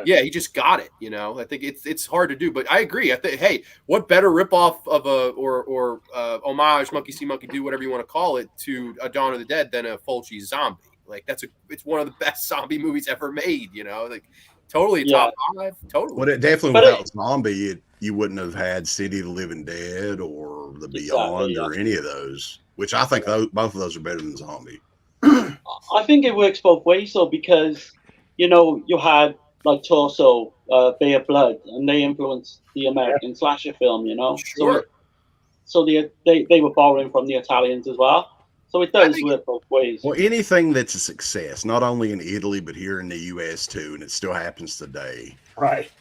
[SPEAKER 6] Yeah, he just got it. I think it's hard to do, but I agree. I think, hey, what better ripoff of or homage, monkey see, monkey do, whatever you want to call it, to a Dawn of the Dead than a Fulci Zombie? Like, it's one of the best zombie movies ever made, like totally top 5. Totally.
[SPEAKER 4] Well, it definitely without Zombie, you wouldn't have had City of the Living Dead or The Beyond or any of those, which I think both of those are better than Zombie.
[SPEAKER 1] I think it works both ways, though, because, you had like Torso, Bay of Blood, and they influenced the American slasher film,
[SPEAKER 6] Sure.
[SPEAKER 1] So they were borrowing from the Italians as well. So it does work both ways.
[SPEAKER 4] Well, anything that's a success, not only in Italy, but here in the U.S. too, and it still happens today.
[SPEAKER 2] Right.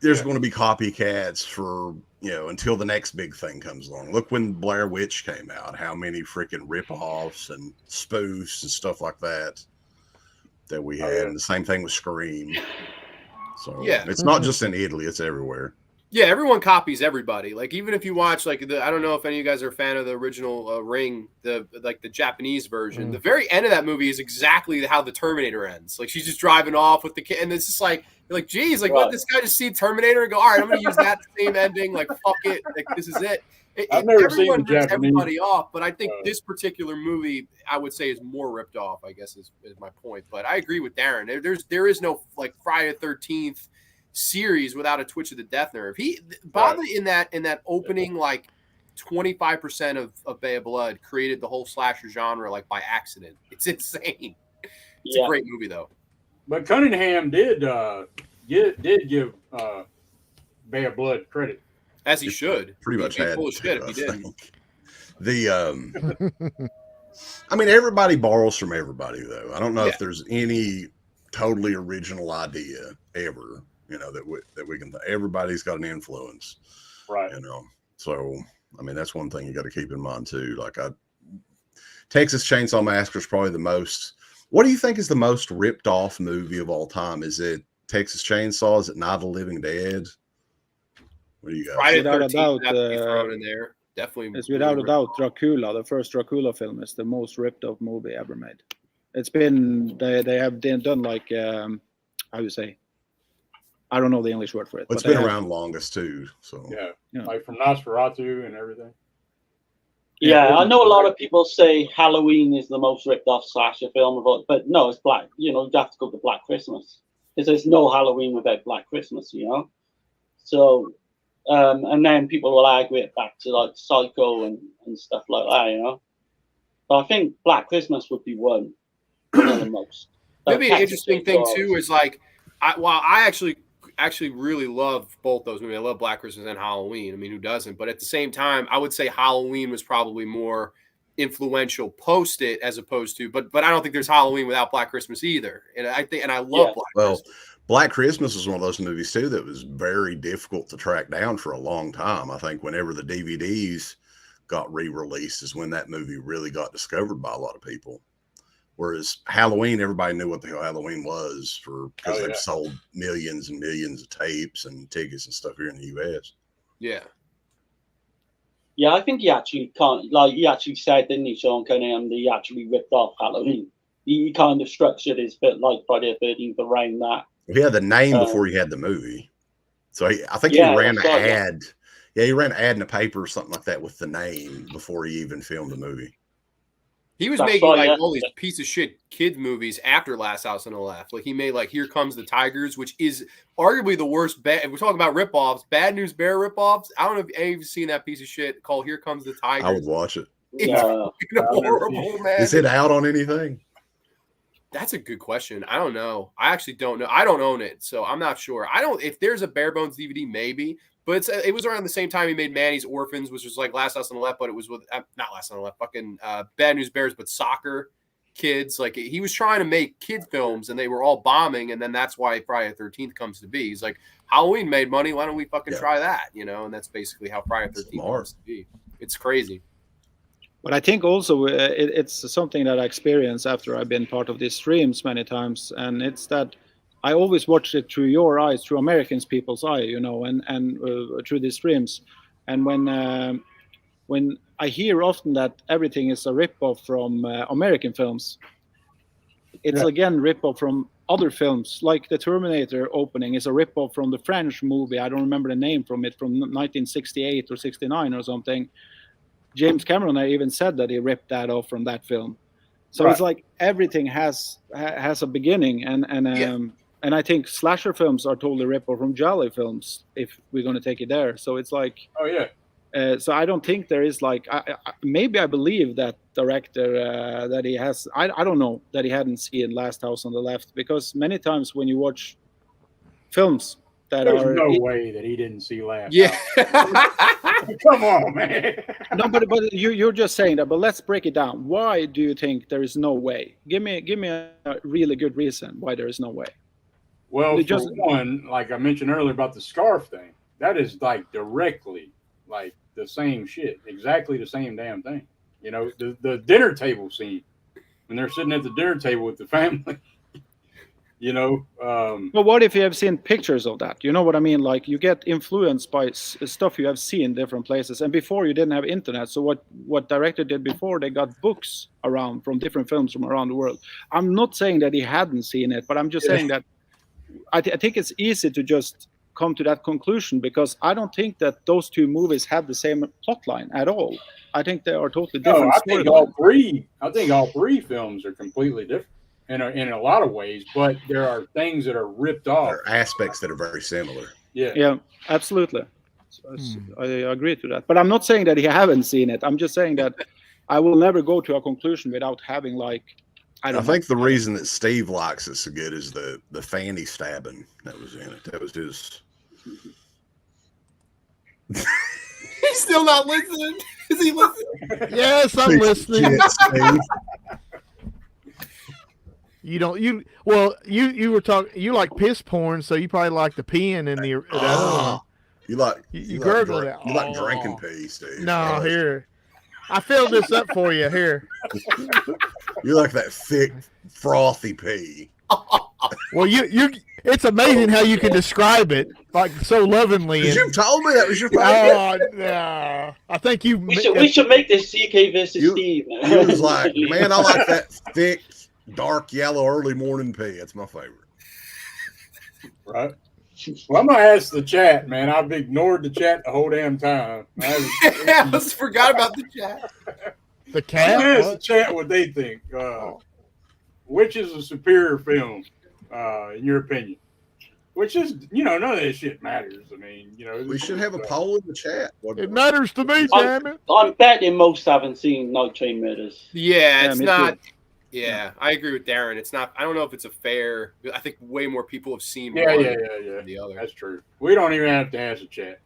[SPEAKER 4] There's going to be copycats for, until the next big thing comes along. Look when Blair Witch came out, how many freaking ripoffs and spoofs and stuff like that we had. And the same thing with Scream. So it's not just in Italy, it's everywhere.
[SPEAKER 6] Yeah, everyone copies everybody. Like, even if you watch, like, I don't know if any of you guys are a fan of the original Ring, the Japanese version. The very end of that movie is exactly how the Terminator ends. Like, she's just driving off with the kid, and it's just like, you're like, geez, like, let this guy just see Terminator and go, all right, I'm going to use that same ending. Like, fuck it. Like, this is it.
[SPEAKER 2] I've never seen the
[SPEAKER 6] Japanese. Everybody off, but I think this particular movie, I would say, is more ripped off, I guess, is my point. But I agree with Darren. There is no, like, Friday the 13th series without a twitch of the death nerve. Bob in that opening, like 25% of Bay of Blood created the whole slasher genre, like, by accident. It's insane. It's a great movie, though.
[SPEAKER 2] But Cunningham did give Bay of Blood credit,
[SPEAKER 6] as he should.
[SPEAKER 4] Pretty much had
[SPEAKER 6] full of shit if he did.
[SPEAKER 4] I mean, everybody borrows from everybody, though. I don't know if there's any totally original idea ever. That we can. Everybody's got an influence,
[SPEAKER 2] right?
[SPEAKER 4] So I mean, that's one thing you got to keep in mind too. Like, Texas Chainsaw Massacre is probably the most. What do you think is the most ripped off movie of all time? Is it Texas Chainsaw? Is it Night of the Living Dead? What do you got?
[SPEAKER 6] Friday
[SPEAKER 3] Without a
[SPEAKER 6] 13th
[SPEAKER 3] doubt,
[SPEAKER 6] have to be thrown in there. Definitely.
[SPEAKER 3] It's without a doubt Dracula. The first Dracula film is the most ripped off movie ever made. It's been they have done like how you say, I don't know the English word for it.
[SPEAKER 4] Well, it's
[SPEAKER 3] but
[SPEAKER 4] been around longest too. So
[SPEAKER 2] yeah, like from Nosferatu and everything.
[SPEAKER 1] Yeah, I know a lot of people say Halloween is the most ripped off slasher film of all, but no, it's Black. You know, you have to go to Black Christmas because there's no Halloween without Black Christmas. You know, so and then people will argue it back to like Psycho and stuff like that. You know, but I think Black Christmas would be one of the most.
[SPEAKER 6] Maybe an interesting thing too is like, I actually really love both those movies. I love Black Christmas and Halloween. I mean, who doesn't? But at the same time, I would say Halloween was probably more influential post it as opposed to. But I don't think there's Halloween without Black Christmas either. And I love Black Christmas.
[SPEAKER 4] Black Christmas was one of those movies too that was very difficult to track down for a long time. I think whenever the DVDs got re-released is when that movie really got discovered by a lot of people. Whereas Halloween, everybody knew what the hell Halloween was because they've sold millions and millions of tapes and tickets and stuff here in the U.S.
[SPEAKER 6] Yeah.
[SPEAKER 1] Yeah, I think he actually he actually said, didn't he, Sean Cunningham, that he actually ripped off Halloween. He kind of structured his bit like Friday the 13th around that.
[SPEAKER 4] He had the name before he had the movie. So I think he ran an ad. Yeah, he ran an ad in the paper or something like that with the name before he even filmed the movie.
[SPEAKER 6] He was making all these piece of shit kids movies after Last House on the Left. Like he made like Here Comes the Tigers, which is arguably the worst. If we're talking about ripoffs, Bad News Bear ripoffs. I don't know if any of you've seen that piece of shit called Here Comes the Tigers.
[SPEAKER 4] I would watch it.
[SPEAKER 6] It's horrible, man.
[SPEAKER 4] Is it out on anything?
[SPEAKER 6] That's a good question. I don't know. I actually don't know. I don't own it, so I'm not sure. If there's a Bare Bones DVD, maybe. But it was around the same time he made Manny's Orphans, which was like Last House on the Left, but it was with not Last House on the Left, fucking Bad News Bears, but soccer kids. Like he was trying to make kid films, and they were all bombing, and then that's why Friday the 13th comes to be. He's like, Halloween made money, why don't we fucking try that? You know, and that's basically how Friday the 13th comes to be. It's crazy.
[SPEAKER 3] But I think also it's something that I experience after I've been part of these streams many times, and it's that I always watch it through your eyes, through Americans people's eye, you know, and through these streams. And when I hear often that everything is a ripoff from American films, it's again ripoff from other films, like the Terminator opening is a ripoff from the French movie. I don't remember the name from it, from 1968 or 69 or something. James Cameron even said that he ripped that off from that film. So it's like everything has a beginning, and I think slasher films are totally ripoff from Jolly films if we're going to take it there. So it's like, so I don't think there is like, maybe I believe that director that he has, I don't know, that he hadn't seen Last House on the Left, because many times when you watch films that
[SPEAKER 2] There's no way that he didn't see Last
[SPEAKER 6] House.
[SPEAKER 2] Come on, man.
[SPEAKER 3] No, but you're just saying that, but let's break it down. Why do you think there is no way? Give me a really good reason why there is no way.
[SPEAKER 2] Well, for one, like I mentioned earlier about the scarf thing, that is like directly like the same shit, exactly the same damn thing. You know, the dinner table scene when they're sitting at the dinner table with the family. You know.
[SPEAKER 3] Well, what if you have seen pictures of that? You know what I mean? Like you get influenced by stuff you have seen in different places, and before you didn't have internet. So what director did before, they got books around from different films from around the world. I'm not saying that he hadn't seen it, but I'm just saying that I think it's easy to just come to that conclusion, because I don't think that those two movies have the same plot line at all. I think they are totally different.
[SPEAKER 2] I think all three films are completely different in a lot of ways, but there are things that are ripped off.
[SPEAKER 4] There are aspects that are very similar.
[SPEAKER 3] Yeah, absolutely. So I agree to that. But I'm not saying that he haven't seen it. I'm just saying that I will never go to a conclusion without having like, I
[SPEAKER 4] think the reason that Steve likes it so good is the fanny stabbing that was in it. That was his.
[SPEAKER 6] He's still not listening. Is he listening?
[SPEAKER 5] Yes, I'm listening. You were talking. You like piss porn, so you probably like the peeing in the.
[SPEAKER 4] You like
[SPEAKER 5] gurgle it.
[SPEAKER 4] You like drinking pee, Steve.
[SPEAKER 5] No, here. I filled this up for you. Here.
[SPEAKER 4] You like that thick, frothy pee.
[SPEAKER 5] Well, it's amazing how you can describe it like so lovingly.
[SPEAKER 4] Because you told me that was your favorite.
[SPEAKER 5] Yeah. I think
[SPEAKER 1] we should make this CK versus Steve.
[SPEAKER 4] You was like, man, I like that thick, dark yellow early morning pea. It's my favorite.
[SPEAKER 2] Right. Well, I'm gonna ask the chat, man. I've ignored the chat the whole damn time.
[SPEAKER 6] I just forgot about the chat.
[SPEAKER 5] The cat.
[SPEAKER 2] Ask the chat what they think. Which is a superior film, in your opinion? Which is, none of this shit matters. I mean,
[SPEAKER 4] we should have a poll in the chat.
[SPEAKER 5] It matters to me, damn it.
[SPEAKER 1] I'm betting most haven't seen Nighttrain Murders.
[SPEAKER 6] Yeah, it's not.
[SPEAKER 3] Too.
[SPEAKER 6] Yeah, I agree with Darren. It's not. I don't know if it's a fair. I think way more people have seen
[SPEAKER 2] one than the other. That's true. We don't even have to ask the chat.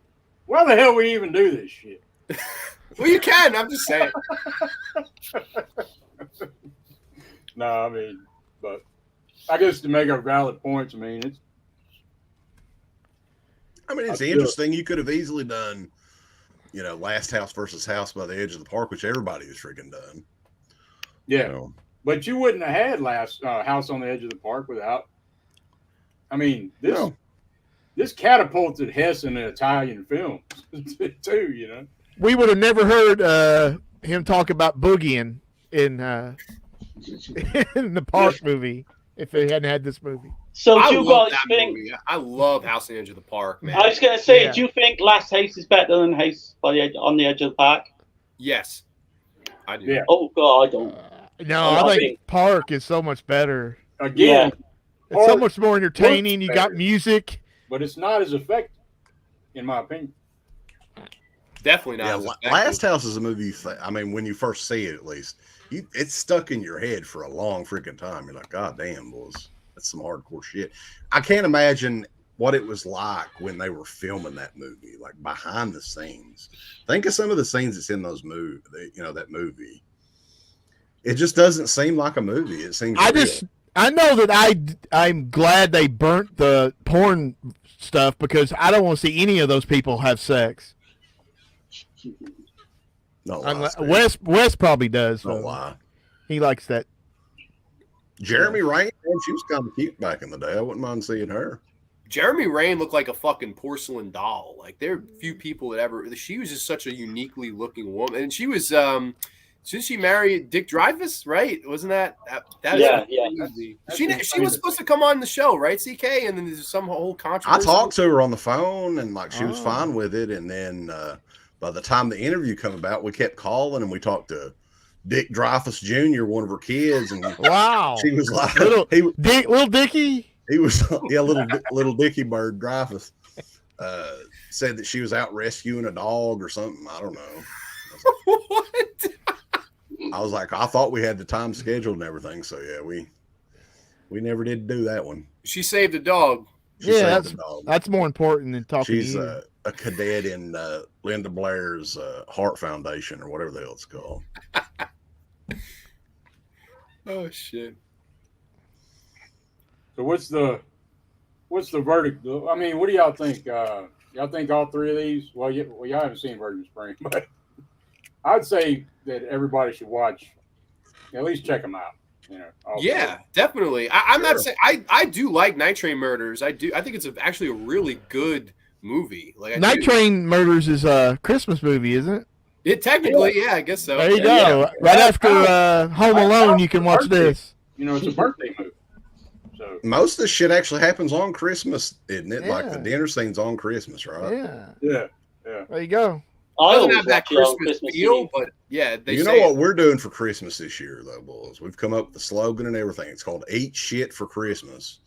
[SPEAKER 2] Why the hell we even do this shit?
[SPEAKER 6] Well, you can. I'm just saying.
[SPEAKER 2] No, I mean, but I guess to make our valid points, it's
[SPEAKER 4] interesting. You could have easily done, Last House versus House by the Edge of the Park, which everybody has freaking done.
[SPEAKER 2] Yeah. But you wouldn't have had Last House on the Edge of the Park without. This catapulted Hess into Italian films too.
[SPEAKER 5] We would have never heard him talk about boogieing in the Park movie if they hadn't had this movie.
[SPEAKER 1] So do you guys think?
[SPEAKER 6] Movie. I love House on the Edge of the Park, man.
[SPEAKER 1] I was going to say, do you think Last House is better than House on the Edge of the Park?
[SPEAKER 6] Yes, I do.
[SPEAKER 2] Yeah.
[SPEAKER 1] Oh God, I don't.
[SPEAKER 5] No, I think Park is so much better.
[SPEAKER 2] Again,
[SPEAKER 5] it's so much more entertaining. You got music,
[SPEAKER 2] but it's not as effective, in my opinion.
[SPEAKER 6] Definitely not.
[SPEAKER 4] Yeah, Last House is a movie. When you first see it, at least, it's stuck in your head for a long freaking time. You're like, God damn, boys, that's some hardcore shit. I can't imagine what it was like when they were filming that movie, like behind the scenes. Think of some of the scenes that's in those movies. That movie. It just doesn't seem like a movie. It seems.
[SPEAKER 5] I know that I'm glad they burnt the porn stuff because I don't want to see any of those people have sex.
[SPEAKER 4] No,
[SPEAKER 5] Wes probably does.
[SPEAKER 4] No lie.
[SPEAKER 5] He likes that.
[SPEAKER 4] Jeremy Rain, she was kind of cute back in the day. I wouldn't mind seeing her.
[SPEAKER 6] Jeremy Rain looked like a fucking porcelain doll. Like there are few people that ever. She was just such a uniquely looking woman, and she was. Since she married Dick Dreyfuss, right? Wasn't that?
[SPEAKER 1] Yeah.
[SPEAKER 6] She was supposed to come on the show, right, CK? And then there's some whole controversy.
[SPEAKER 4] I talked to her on the phone, and she was fine with it. And then by the time the interview come about, we kept calling, and we talked to Dick Dreyfuss Jr., one of her kids, and
[SPEAKER 5] wow,
[SPEAKER 4] she was like,
[SPEAKER 5] little Dickie.
[SPEAKER 4] He was little Dickie Bird Dreyfuss. Said that she was out rescuing a dog or something. I don't know.
[SPEAKER 6] What?
[SPEAKER 4] I was like, I thought we had the time scheduled and everything. So yeah, we never did do that one.
[SPEAKER 6] She saved a dog.
[SPEAKER 5] That's more important than talking.
[SPEAKER 4] She's a cadet in Linda Blair's Heart Foundation or whatever the hell it's called.
[SPEAKER 6] Oh shit.
[SPEAKER 2] So what's the verdict? I mean, what do y'all think? Y'all think all three of these? Well, y'all haven't seen Virgin Spring, but I'd say that everybody should watch, at least check them out.
[SPEAKER 6] Yeah, definitely. I'm not saying I do like Nighttrain Murders. I do. I think it's actually a really good movie. Like
[SPEAKER 5] Nighttrain Murders is a Christmas movie, isn't it?
[SPEAKER 6] It technically, yeah, I guess so.
[SPEAKER 5] There you go. Yeah. Right after Home Alone, you can watch this.
[SPEAKER 2] It's a birthday movie. So
[SPEAKER 4] most of the shit actually happens on Christmas, isn't it? Yeah. Like the dinner scene's on Christmas, right?
[SPEAKER 2] Yeah.
[SPEAKER 5] There you go.
[SPEAKER 6] I don't have that Christmas feel, but yeah,
[SPEAKER 4] you know what we're doing for Christmas this year, though, boys? We've come up with the slogan and everything. It's called "Eat Shit for Christmas."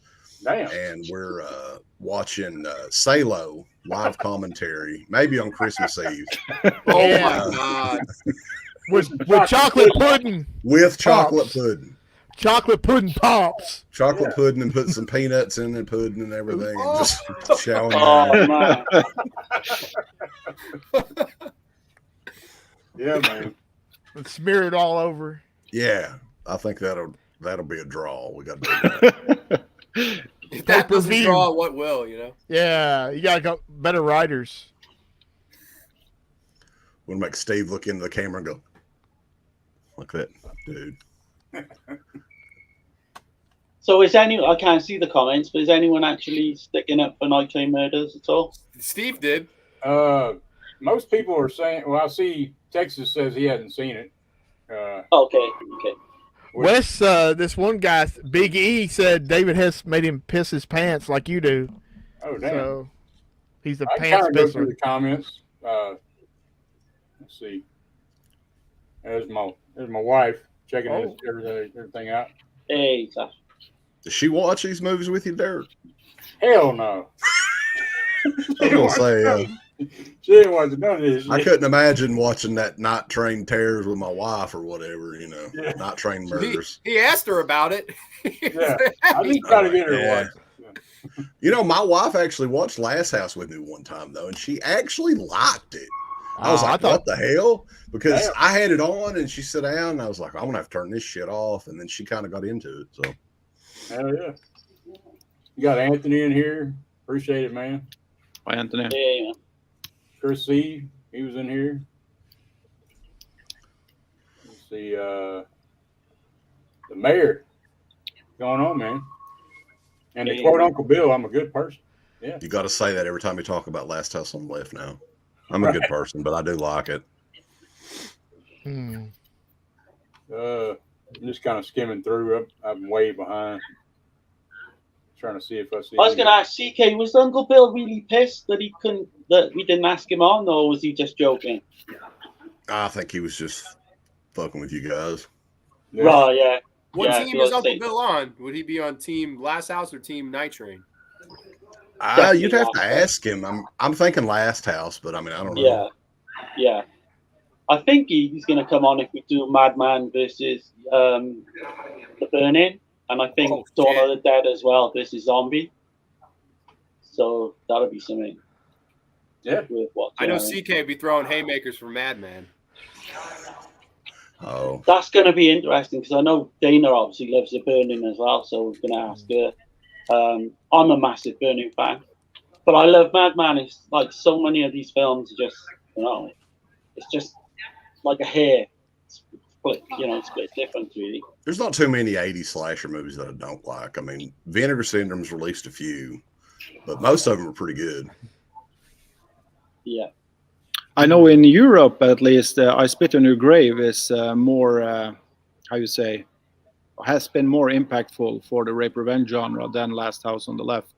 [SPEAKER 2] Damn.
[SPEAKER 4] And we're watching Salo live commentary, maybe on Christmas Eve.
[SPEAKER 6] Oh my God!
[SPEAKER 5] With chocolate pudding.
[SPEAKER 4] With chocolate pudding.
[SPEAKER 5] Chocolate pudding pops.
[SPEAKER 4] Chocolate pudding and put some peanuts in the pudding and everything. And just showing
[SPEAKER 1] man.
[SPEAKER 2] Yeah, man.
[SPEAKER 5] And smear it all over.
[SPEAKER 4] Yeah. I think that'll be a draw. We got to do that.
[SPEAKER 6] If that doesn't draw, what will,
[SPEAKER 5] Yeah, you gotta go better writers.
[SPEAKER 4] We'll make Steve look into the camera and go, like that, dude.
[SPEAKER 1] So I can't see the comments, but is anyone actually sticking up for Nighttrain murders at all?
[SPEAKER 6] Steve did.
[SPEAKER 2] Most people are saying, well, I see Texas says he hasn't seen it.
[SPEAKER 1] Okay.
[SPEAKER 5] Wes, this one guy, Big E, said David Hess made him piss his pants like you do.
[SPEAKER 2] Oh, damn.
[SPEAKER 5] So he's a
[SPEAKER 2] I
[SPEAKER 5] pants
[SPEAKER 2] kind of go through
[SPEAKER 5] pisser.
[SPEAKER 2] the comments. Let's see. There's my wife checking everything out.
[SPEAKER 1] Hey, Josh.
[SPEAKER 4] Does she watch these movies with you, Derek?
[SPEAKER 2] Hell no.
[SPEAKER 4] I was gonna say,
[SPEAKER 2] She didn't watch none of this.
[SPEAKER 4] I couldn't imagine watching that Night Train Terrors with my wife or whatever, Night Train Murders.
[SPEAKER 6] He asked her about it.
[SPEAKER 2] Yeah, I just try to get her to watch it.
[SPEAKER 4] My wife actually watched Last House with me one time, though, and she actually liked it. I was like, what the hell? Because I had it on, and she sat down, and I was like, I'm going to have to turn this shit off, and then she kind of got into it. So,
[SPEAKER 2] hell yeah. You got Anthony in here. Appreciate it, man.
[SPEAKER 3] Hi, Anthony.
[SPEAKER 1] Yeah.
[SPEAKER 2] Chris C., he was in here. Let's see, the mayor. What's going on, man? And to quote Uncle Bill, I'm a good person. Yeah.
[SPEAKER 4] You got to say that every time you talk about Last House on the Left now. I'm a good person, but I do like it.
[SPEAKER 2] I'm just kind of skimming through. I'm way behind. Trying to see if I see.
[SPEAKER 1] I was going to ask CK, was Uncle Bill really pissed that we didn't ask him on, or was he just joking?
[SPEAKER 4] I think he was just fucking with you guys.
[SPEAKER 2] Yeah.
[SPEAKER 1] Right, yeah.
[SPEAKER 6] What team is Uncle Bill on? Would he be on Team Last House or Team Nighttrain?
[SPEAKER 4] You'd have to ask him. I'm thinking Last House, but I don't know.
[SPEAKER 1] Yeah. I think he's going to come on if we do Madman versus The Burn-In, and I think Dawn of the Dead as well versus Zombie. So that'll be something.
[SPEAKER 2] Yeah.
[SPEAKER 6] I know CK would be throwing haymakers for Madman.
[SPEAKER 4] Oh.
[SPEAKER 1] That's going to be interesting because I know Dana obviously loves The Burn-In as well, so we're going to ask her. I'm a massive Burn-In fan, but I love Madman. It's like so many of these films are just, it's just like a hair split, split difference really.
[SPEAKER 4] There's not too many 80s slasher movies that I don't like. Vinegar Syndrome's released a few, but most of them are pretty good.
[SPEAKER 1] Yeah.
[SPEAKER 3] I know in Europe, at least, I Spit on Your Grave is more, has been more impactful for the rape revenge genre than Last House on the Left.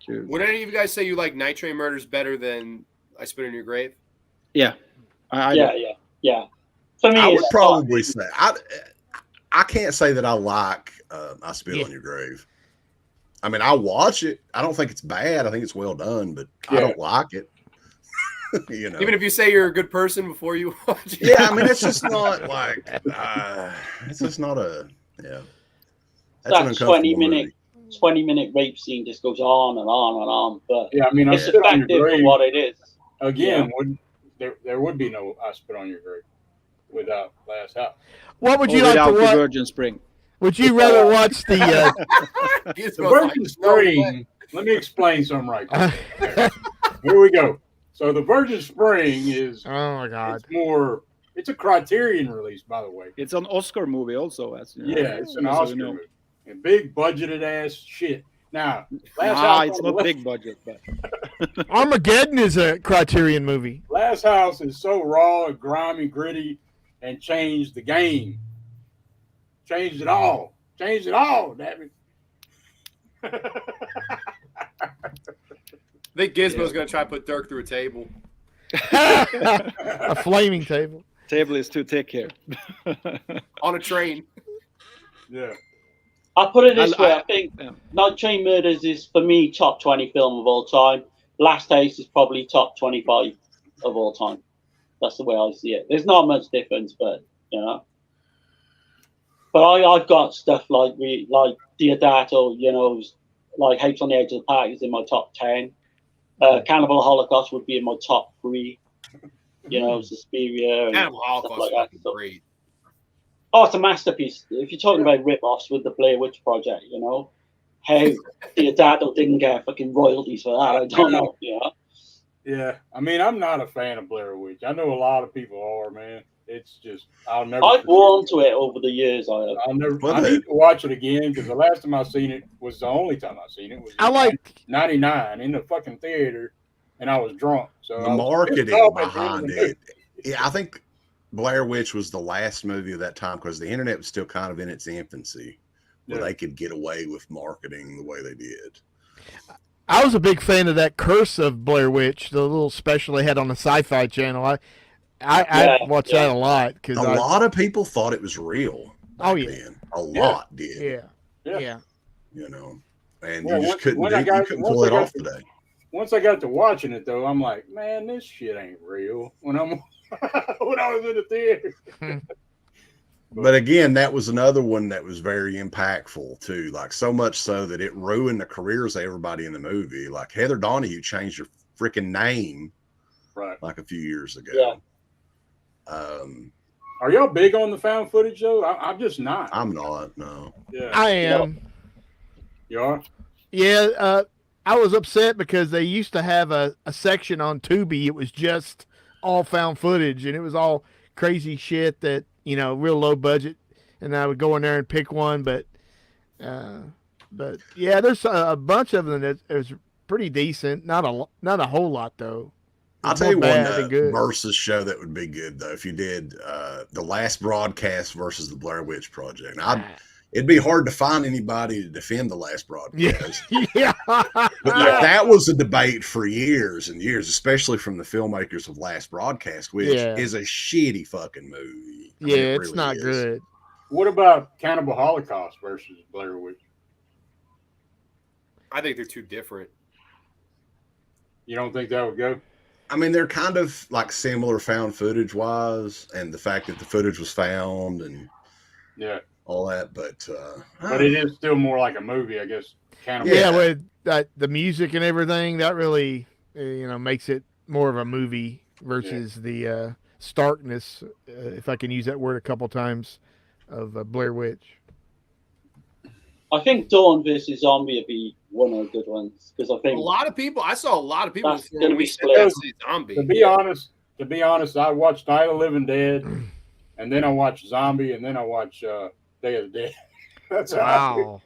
[SPEAKER 6] Would any of you guys say you like Nighttrain Murders better than I Spit on Your Grave?
[SPEAKER 3] Yeah.
[SPEAKER 1] Yeah. For me,
[SPEAKER 4] I would probably say I can't say that I like I Spit on Your Grave. I watch it. I don't think it's bad. I think it's well done, but I don't like it.
[SPEAKER 6] Even if you say you're a good person before you watch it.
[SPEAKER 4] Yeah, it's just not like it's just not a That's
[SPEAKER 1] that 20-minute rape scene just goes on and on and on. But it's effective for what it is.
[SPEAKER 2] Again, there would be no I Spit on Your Grave without Last House.
[SPEAKER 5] What would you like to watch?
[SPEAKER 3] Virgin Spring.
[SPEAKER 5] Would you rather watch the
[SPEAKER 2] Virgin Spring? Let me explain something right there. Here we go. So the Virgin Spring is it's a Criterion release, by the way.
[SPEAKER 3] It's an Oscar movie also.
[SPEAKER 2] It's an Oscar movie. And big budgeted ass shit. Now,
[SPEAKER 3] it's not big budget, but
[SPEAKER 5] Armageddon is a Criterion movie.
[SPEAKER 2] Last House is so raw and grimy, gritty, and changed the game. Changed it all. Damn it.
[SPEAKER 6] I think Gizmo's going to try to put Dirk through a table.
[SPEAKER 5] A flaming table.
[SPEAKER 3] Table is too thick here.
[SPEAKER 6] On a train.
[SPEAKER 2] Yeah.
[SPEAKER 1] I'll put it this way. I think Nighttrain Murders is, for me, top 20 film of all time. Last House is probably top 25 of all time. That's the way I see it. There's not much difference, but, But I've got stuff like Diodato, like Hapes on the Edge of the Park is in my top 10. Cannibal Holocaust would be in my top 3. Suspiria and
[SPEAKER 6] Cannibal Holocaust
[SPEAKER 1] like
[SPEAKER 6] is
[SPEAKER 1] that.
[SPEAKER 6] great.
[SPEAKER 1] Oh, it's a masterpiece. If you're talking about rip-offs with the Blair Witch Project, how Diodato didn't get fucking royalties for that, I don't know.
[SPEAKER 2] Yeah, I'm not a fan of Blair Witch. I know a lot of people are, man. It's just I've
[SPEAKER 1] worn to it over the years. I
[SPEAKER 2] need to watch it again because the last time I seen it was the only time I seen it was 99 in the fucking theater, and I was drunk. So
[SPEAKER 4] the marketing behind it. Yeah, I think Blair Witch was the last movie of that time because the internet was still kind of in its infancy, where they could get away with marketing the way they did.
[SPEAKER 5] I was a big fan of that Curse of Blair Witch, the little special they had on the Sci-Fi Channel. I watched that a lot because
[SPEAKER 4] a lot of people thought it was real.
[SPEAKER 5] Oh yeah,
[SPEAKER 4] then. A lot did.
[SPEAKER 5] Yeah.
[SPEAKER 4] You know, and you just couldn't pull it off today.
[SPEAKER 2] Once I got to watching it, though, I'm like, man, this shit ain't real. When I was in the theater.
[SPEAKER 4] But again, that was another one that was very impactful too. Like so much so that it ruined the careers of everybody in the movie. Like Heather Donahue changed her freaking name,
[SPEAKER 2] right?
[SPEAKER 4] Like a few years ago.
[SPEAKER 1] Yeah.
[SPEAKER 2] Are y'all big on the found footage though? I'm just not.
[SPEAKER 4] I'm not. No.
[SPEAKER 5] Yeah. I am.
[SPEAKER 2] You are?
[SPEAKER 5] Yeah. I was upset because they used to have a section on Tubi. It was just all found footage, and it was all crazy shit that, you know, real low budget. And I would go in there and pick one, but yeah, there's a bunch of them that is pretty decent. Not a whole lot though.
[SPEAKER 4] I'll tell you one versus show that would be good though if you did The Last Broadcast versus The Blair Witch Project. Now, it'd be hard to find anybody to defend The Last Broadcast.
[SPEAKER 5] Yeah.
[SPEAKER 4] But that was a debate for years and years, especially from the filmmakers of Last Broadcast, which is a shitty fucking movie. I mean,
[SPEAKER 5] it's really not good.
[SPEAKER 2] What about Cannibal Holocaust versus Blair Witch?
[SPEAKER 6] I think they're too different.
[SPEAKER 2] You don't think that would go?
[SPEAKER 4] I mean, they're kind of like similar found footage wise, and the fact that the footage was found and all that, but
[SPEAKER 2] it is still more like a movie, I guess.
[SPEAKER 5] With the music and everything, that really makes it more of a movie versus the starkness, if I can use that word a couple times, of Blair Witch.
[SPEAKER 1] I think Dawn versus Zombie would be one of the good ones because I think
[SPEAKER 6] I saw a lot of people
[SPEAKER 1] that's going to be split.
[SPEAKER 6] Zombie.
[SPEAKER 2] To be honest, I watched Night of the Living Dead, and then I watched Zombie, and then I watched Day of the Dead. That's
[SPEAKER 5] wow.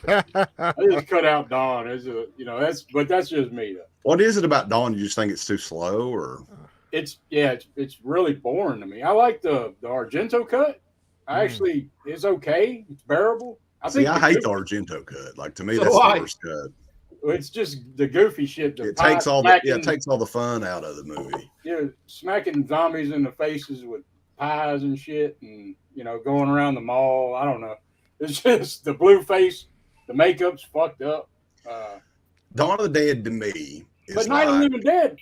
[SPEAKER 2] I just cut out Dawn. That's just me though.
[SPEAKER 4] What is it about Dawn? You just think it's too slow, or
[SPEAKER 2] it's really boring to me. I like the Argento cut. It's okay. It's bearable. I
[SPEAKER 4] hate the Argento cut. Like to me, that's the worst cut.
[SPEAKER 2] It's just the goofy shit.
[SPEAKER 4] It takes all the fun out of the movie.
[SPEAKER 2] Yeah, smacking zombies in the faces with pies and shit, and going around the mall. I don't know. It's just the blue face, the makeup's fucked up.
[SPEAKER 4] Dawn of the Dead to me
[SPEAKER 2] but Night of the Living Dead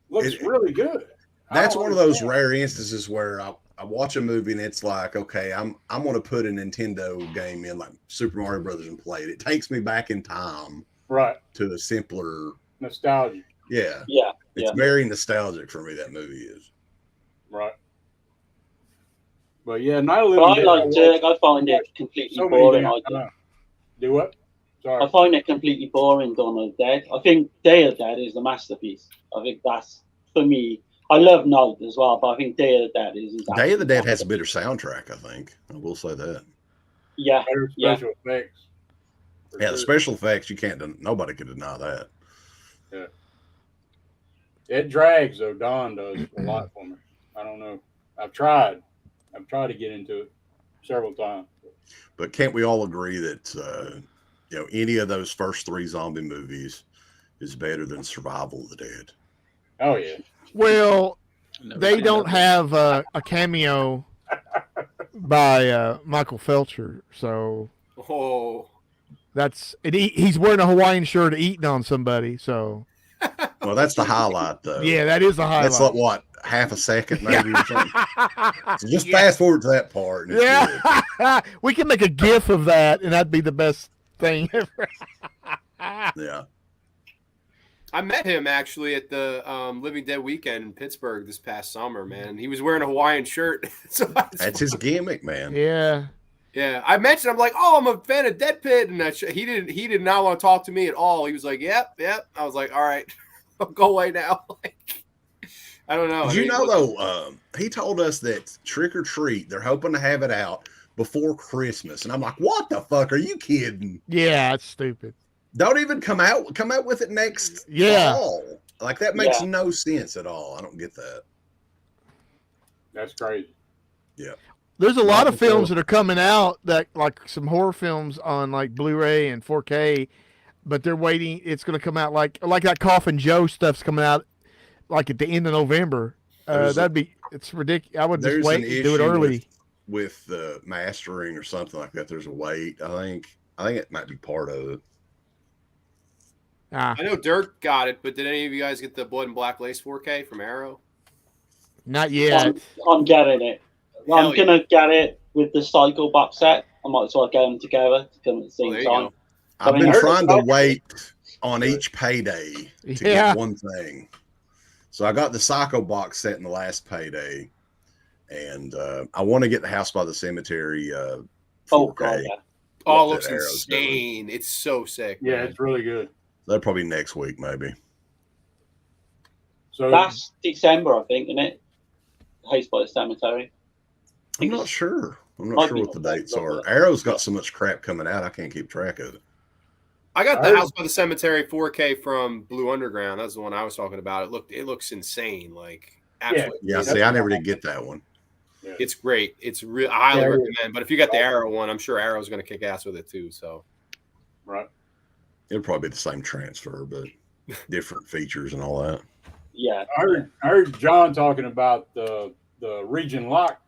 [SPEAKER 2] looks really good.
[SPEAKER 4] That's one of those rare instances where I watch a movie and it's like, okay, I'm going to put a Nintendo game in like Super Mario Brothers and play it. It takes me back in time,
[SPEAKER 2] right,
[SPEAKER 4] to the simpler
[SPEAKER 2] nostalgia.
[SPEAKER 4] Yeah, it's very nostalgic for me. That movie is
[SPEAKER 2] right. But yeah, Night of the Living
[SPEAKER 1] Dead. I find it completely boring.
[SPEAKER 2] Do what? Sorry.
[SPEAKER 1] I find it completely boring. Dawn of the Dead. I think Day of the Dead is the masterpiece. I think that's for me. I love Night as well, but I think Day of the Dead is.
[SPEAKER 4] Day of the Dead has a better soundtrack. I think I will say that.
[SPEAKER 1] Yeah,
[SPEAKER 2] better special effects.
[SPEAKER 4] Yeah, the special effects nobody can deny that.
[SPEAKER 2] Yeah, it drags though. Dawn does a lot for me. I don't know. I've tried to get into it several times.
[SPEAKER 4] But can't we all agree that any of those first three zombie movies is better than Survival of the Dead?
[SPEAKER 2] Oh yeah.
[SPEAKER 5] Well, they don't have a cameo by Michael Felcher, so he's wearing a Hawaiian shirt eating on somebody. So,
[SPEAKER 4] well, that's the highlight, though.
[SPEAKER 5] Yeah, that is the highlight.
[SPEAKER 4] That's like what, half a second, maybe, or something. So just fast forward to that part.
[SPEAKER 5] And we can make a GIF of that, and that'd be the best thing ever.
[SPEAKER 4] Yeah.
[SPEAKER 6] I met him actually at the Living Dead weekend in Pittsburgh this past summer, man. He was wearing a Hawaiian shirt.
[SPEAKER 4] That's his gimmick, man.
[SPEAKER 5] Yeah.
[SPEAKER 6] Yeah. I mentioned, I'm like, oh, I'm a fan of Deadpit. And he did not want to talk to me at all. He was like, yep. I was like, all right, I'll go away now. I don't know.
[SPEAKER 4] Did you know though? He told us that Trick or Treat, they're hoping to have it out before Christmas, and I'm like, what the fuck? Are you kidding?
[SPEAKER 5] Yeah, it's stupid.
[SPEAKER 4] Don't even come out with it next fall. Like that makes no sense at all. I don't get that.
[SPEAKER 2] That's crazy.
[SPEAKER 4] Yeah.
[SPEAKER 5] There's a lot of films that are coming out that like some horror films on like Blu-ray and 4K, but they're waiting. It's going to come out like that Coffin Joe stuff's coming out like at the end of November. It's ridiculous. I would just wait and do it early.
[SPEAKER 4] With the mastering or something like that, there's a wait. I think it might be part of it.
[SPEAKER 6] I know Dirk got it, but did any of you guys get the Blood and Black Lace 4K from Arrow?
[SPEAKER 5] Not yet.
[SPEAKER 1] I'm getting it. I'm gonna get it with the Psycho box set. I might as well get them together to come at the same time.
[SPEAKER 4] I've been trying to wait on each payday to get one thing. So I got the Psycho box set in the last payday, and I want to get the House by the Cemetery 4K.
[SPEAKER 6] God, yeah. Oh, it looks insane. It's so sick.
[SPEAKER 2] Yeah,
[SPEAKER 6] man.
[SPEAKER 2] It's really good.
[SPEAKER 4] That'll probably be next week, maybe.
[SPEAKER 2] So
[SPEAKER 1] that's December, I think, isn't it? House by the Cemetery.
[SPEAKER 4] I'm not sure. I'm not sure what the dates are. Arrow's got so much crap coming out, I can't keep track of it.
[SPEAKER 6] I got the House by the Cemetery 4K from Blue Underground. That's the one I was talking about. It looks insane. Like absolutely.
[SPEAKER 4] Yeah. See, I never did get that one.
[SPEAKER 6] Yeah. It's great. It's real. I highly recommend. But if you got the Arrow one, I'm sure Arrow's going to kick ass with it too. So,
[SPEAKER 2] right.
[SPEAKER 4] It'll probably be the same transfer, but different features and all that.
[SPEAKER 1] Yeah.
[SPEAKER 2] I heard John talking about the region lock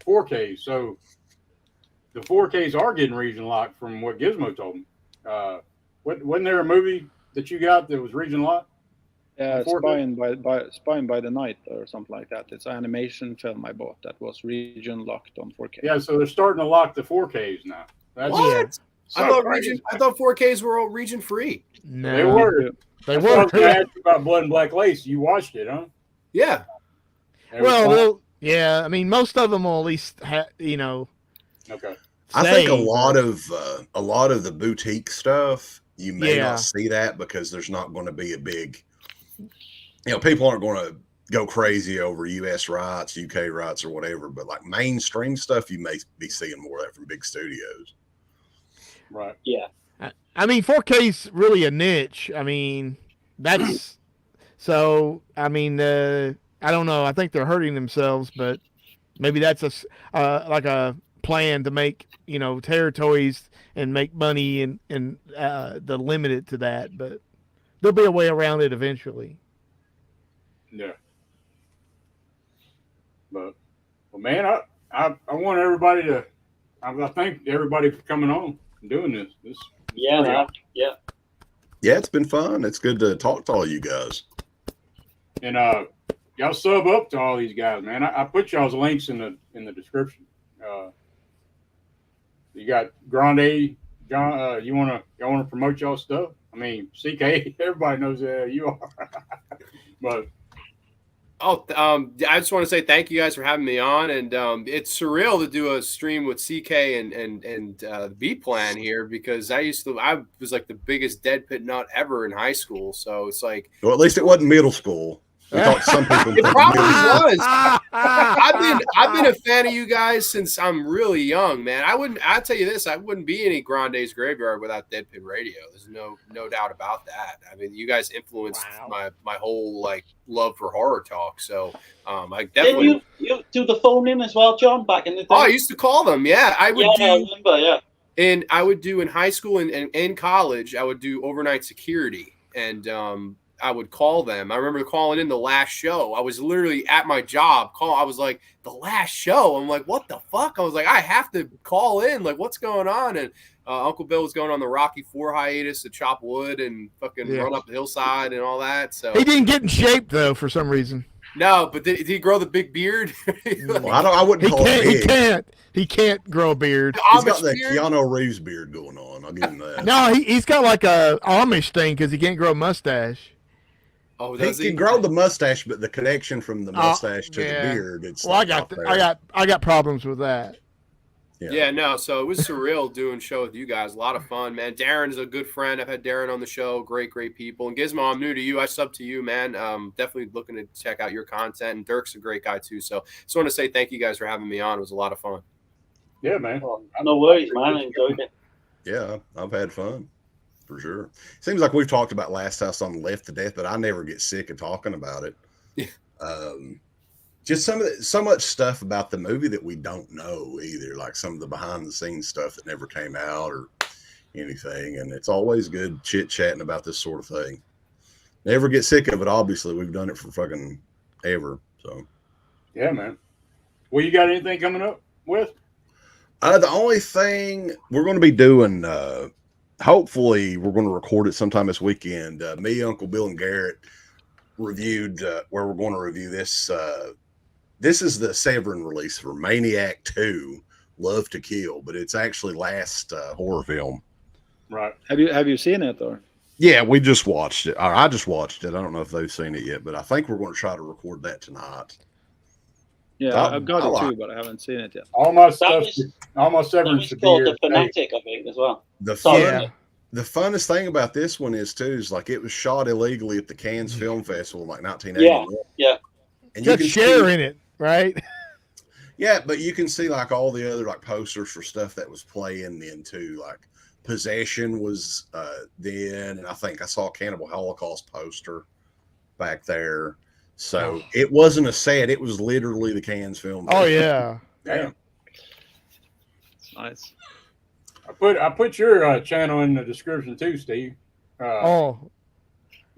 [SPEAKER 2] 4K. So the 4Ks are getting region locked from what Gizmo told me. Wasn't there a movie that you got that was region locked?
[SPEAKER 3] Yeah, Spying by the Night or something like that. It's an animation film I bought that was region locked on 4K.
[SPEAKER 2] Yeah, so they're starting to lock the 4Ks now.
[SPEAKER 6] What? So I thought 4Ks were all region free.
[SPEAKER 2] No, they were. They were. I was going to ask you about Blood and Black Lace. You watched it, huh?
[SPEAKER 6] Yeah.
[SPEAKER 5] Well, yeah. I mean, most of them will at least
[SPEAKER 2] Okay.
[SPEAKER 4] I think a lot of the boutique stuff you may not see that because there's not going to be a big, people aren't going to go crazy over U.S. rights, UK rights, or whatever. But like mainstream stuff, you may be seeing more of that from big studios.
[SPEAKER 2] Right.
[SPEAKER 1] Yeah.
[SPEAKER 5] I mean, 4K is really a niche. I mean, that's so. I mean, I don't know. I think they're hurting themselves, but maybe that's like a plan to make territories and make money and the limit it to that. But there'll be a way around it eventually.
[SPEAKER 2] Yeah. But well, man, I want everybody to. I thank everybody for coming on and doing this.
[SPEAKER 1] Yeah.
[SPEAKER 4] Yeah, it's been fun. It's good to talk to all you guys.
[SPEAKER 2] And y'all sub up to all these guys, man. I put y'all's links in the description. You got Grande, John. Y'all want to promote y'all stuff? I mean, CK. Everybody knows who you are. But
[SPEAKER 6] I just want to say thank you guys for having me on, and it's surreal to do a stream with CK and B Plan here because I was like the biggest Deadpit nut ever in high school, so it's like
[SPEAKER 4] at least it wasn't middle school. We thought some people
[SPEAKER 6] it probably was. I've been a fan of you guys since I'm really young, man. I'll tell you this, I wouldn't be any Grande's Graveyard without Deadpit Radio. There's no doubt about that. I mean, you guys influenced my whole like love for horror talk. So I definitely.
[SPEAKER 1] Did you do the phone in as well, John, back in the day?
[SPEAKER 6] Oh, I used to call them. Yeah, I would do.
[SPEAKER 1] I remember, yeah.
[SPEAKER 6] And I would do in high school and in college, I would do overnight security, and I would call them. I remember calling in the last show. I was literally at my job. I was like, the last show. I'm like, what the fuck? I was like, I have to call in. Like, what's going on? And Uncle Bill was going on the Rocky IV hiatus to chop wood and fucking run up the hillside and all that. So
[SPEAKER 5] he didn't get in shape though for some reason.
[SPEAKER 6] No, but did he grow the big beard?
[SPEAKER 4] Well, I wouldn't call it big.
[SPEAKER 5] He can't grow a beard.
[SPEAKER 4] He's got the Keanu Reeves beard going on. I'll give him that.
[SPEAKER 5] No, he's got like a Amish thing because he can't grow a mustache.
[SPEAKER 6] Oh,
[SPEAKER 4] he can grow the mustache, but the connection from the mustache to the beard, it's
[SPEAKER 5] well, I got problems with that.
[SPEAKER 6] Yeah, no. So it was surreal doing a show with you guys. A lot of fun, man. Darren is a good friend. I've had Darren on the show. Great people. And Gismo, I'm new to you. I sub to you, man. Definitely looking to check out your content. And Dirk's a great guy too. So just want to say thank you guys for having me on. It was a lot of fun.
[SPEAKER 2] Yeah, man.
[SPEAKER 1] No worries, man. I enjoyed it.
[SPEAKER 4] Yeah, I've had fun for sure. Seems like we've talked about Last House on the Left to death, but I never get sick of talking about it. Just so much stuff about the movie that we don't know either, like some of the behind the scenes stuff that never came out or anything. And it's always good chit chatting about this sort of thing. Never get sick of it. Obviously, we've done it for fucking ever. So,
[SPEAKER 2] yeah, man. Well, you got anything coming up with?
[SPEAKER 4] The only thing we're going to be doing, hopefully, we're going to record it sometime this weekend. Me, Uncle Bill, and Garrett reviewed where we're going to review this. This is the Severin release for Maniac 2, Love to Kill, but it's actually last horror film.
[SPEAKER 2] Right.
[SPEAKER 3] Have you seen it or?
[SPEAKER 4] Yeah, we just watched it. Or I just watched it. I don't know if they've seen it yet, but I think we're going to try to record that tonight.
[SPEAKER 3] Yeah, I've got it too, but I haven't seen it yet.
[SPEAKER 2] All my stuff, all my Severin should be
[SPEAKER 1] called
[SPEAKER 2] here.
[SPEAKER 1] The Fanatic, I think, as well.
[SPEAKER 4] The funnest thing about this one is too is like it was shot illegally at the Cannes Film Festival in like 1981.
[SPEAKER 1] Yeah.
[SPEAKER 4] And
[SPEAKER 5] you can share in it, right?
[SPEAKER 4] Yeah, but you can see like all the other like posters for stuff that was playing then too. Like Possession was then, and I think I saw a Cannibal Holocaust poster back there. So it wasn't a set; it was literally the Cannes Film Festival.
[SPEAKER 5] Oh yeah,
[SPEAKER 2] damn.
[SPEAKER 3] It's nice.
[SPEAKER 2] I put your channel in the description too, Steve. You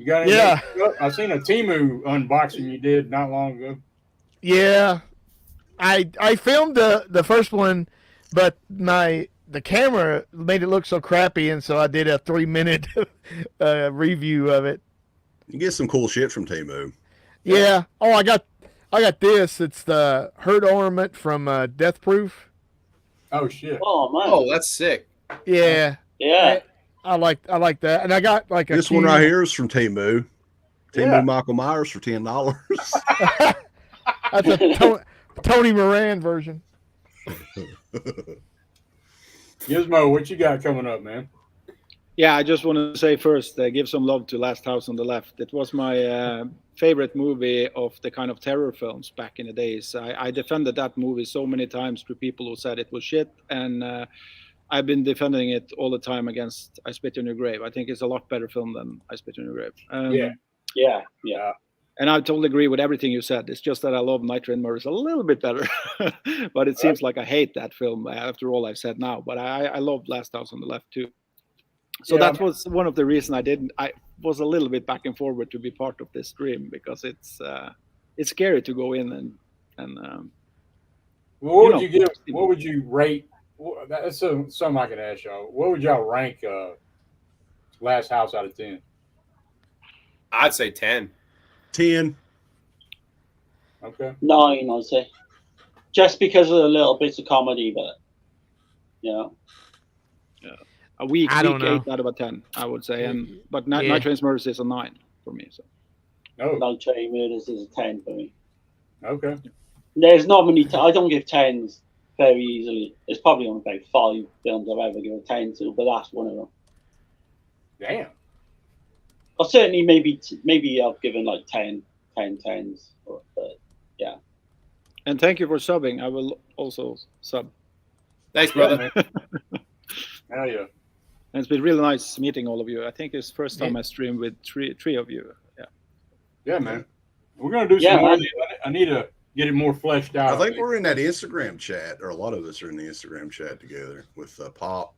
[SPEAKER 2] got any?
[SPEAKER 5] Yeah.
[SPEAKER 2] I seen a Temu unboxing you did not long ago.
[SPEAKER 5] Yeah, I filmed the first one, but the camera made it look so crappy, and so I did a 3-minute review of it.
[SPEAKER 4] You get some cool shit from Temu.
[SPEAKER 5] Yeah. Oh, I got this. It's the hurt ornament from Death Proof.
[SPEAKER 2] Oh shit.
[SPEAKER 1] Oh man.
[SPEAKER 6] Oh, that's sick.
[SPEAKER 5] Yeah.
[SPEAKER 1] Yeah.
[SPEAKER 5] I like that, and I got like
[SPEAKER 4] this one right here is from Temu.
[SPEAKER 2] Yeah.
[SPEAKER 4] Michael Myers for $10.
[SPEAKER 5] That's a Tony Moran version.
[SPEAKER 2] Gizmo, what you got coming up, man?
[SPEAKER 3] Yeah, I just want to say first, give some love to Last House on the Left. It was my favorite movie of the kind of terror films back in the days. I defended that movie so many times to people who said it was shit, and I've been defending it all the time against I Spit on Your Grave. I think it's a lot better film than I Spit on Your Grave.
[SPEAKER 1] Yeah.
[SPEAKER 3] And I totally agree with everything you said. It's just that I love Nighttrain Murders a little bit better. But it seems like I hate that film after all I've said now. But I love Last House on the Left too. So that was one of the reasons I was a little bit back and forward to be part of this stream, because it's scary to go in and
[SPEAKER 2] what would you give? What would you rate? That's something I can ask y'all. What would y'all rank Last House out of 10?
[SPEAKER 6] I'd say 10.
[SPEAKER 4] 10.
[SPEAKER 2] Okay.
[SPEAKER 1] 9, I'd say. Just because of the little bits of comedy, but
[SPEAKER 3] yeah. A weak 8 out of a 10, I would say. But Nighttrain Murders is a 9 for me. So.
[SPEAKER 1] Nighttrain Murders is a 10 for me.
[SPEAKER 2] Okay.
[SPEAKER 1] There's not many. I don't give 10s very easily. There's probably only about 5 films I've ever given a 10 to, but that's one of them.
[SPEAKER 2] Damn.
[SPEAKER 1] Or certainly maybe I've given like 10 10s. But yeah.
[SPEAKER 3] And thank you for subbing. I will also sub.
[SPEAKER 6] Thanks, brother.
[SPEAKER 2] Hell yeah.
[SPEAKER 3] And it's been really nice meeting all of you. I think it's the first time I streamed with three of you. Yeah.
[SPEAKER 2] Yeah, man. We're gonna do some more. I need to get it more fleshed out.
[SPEAKER 4] I think we're in that Instagram chat, or a lot of us are in the Instagram chat together with Pop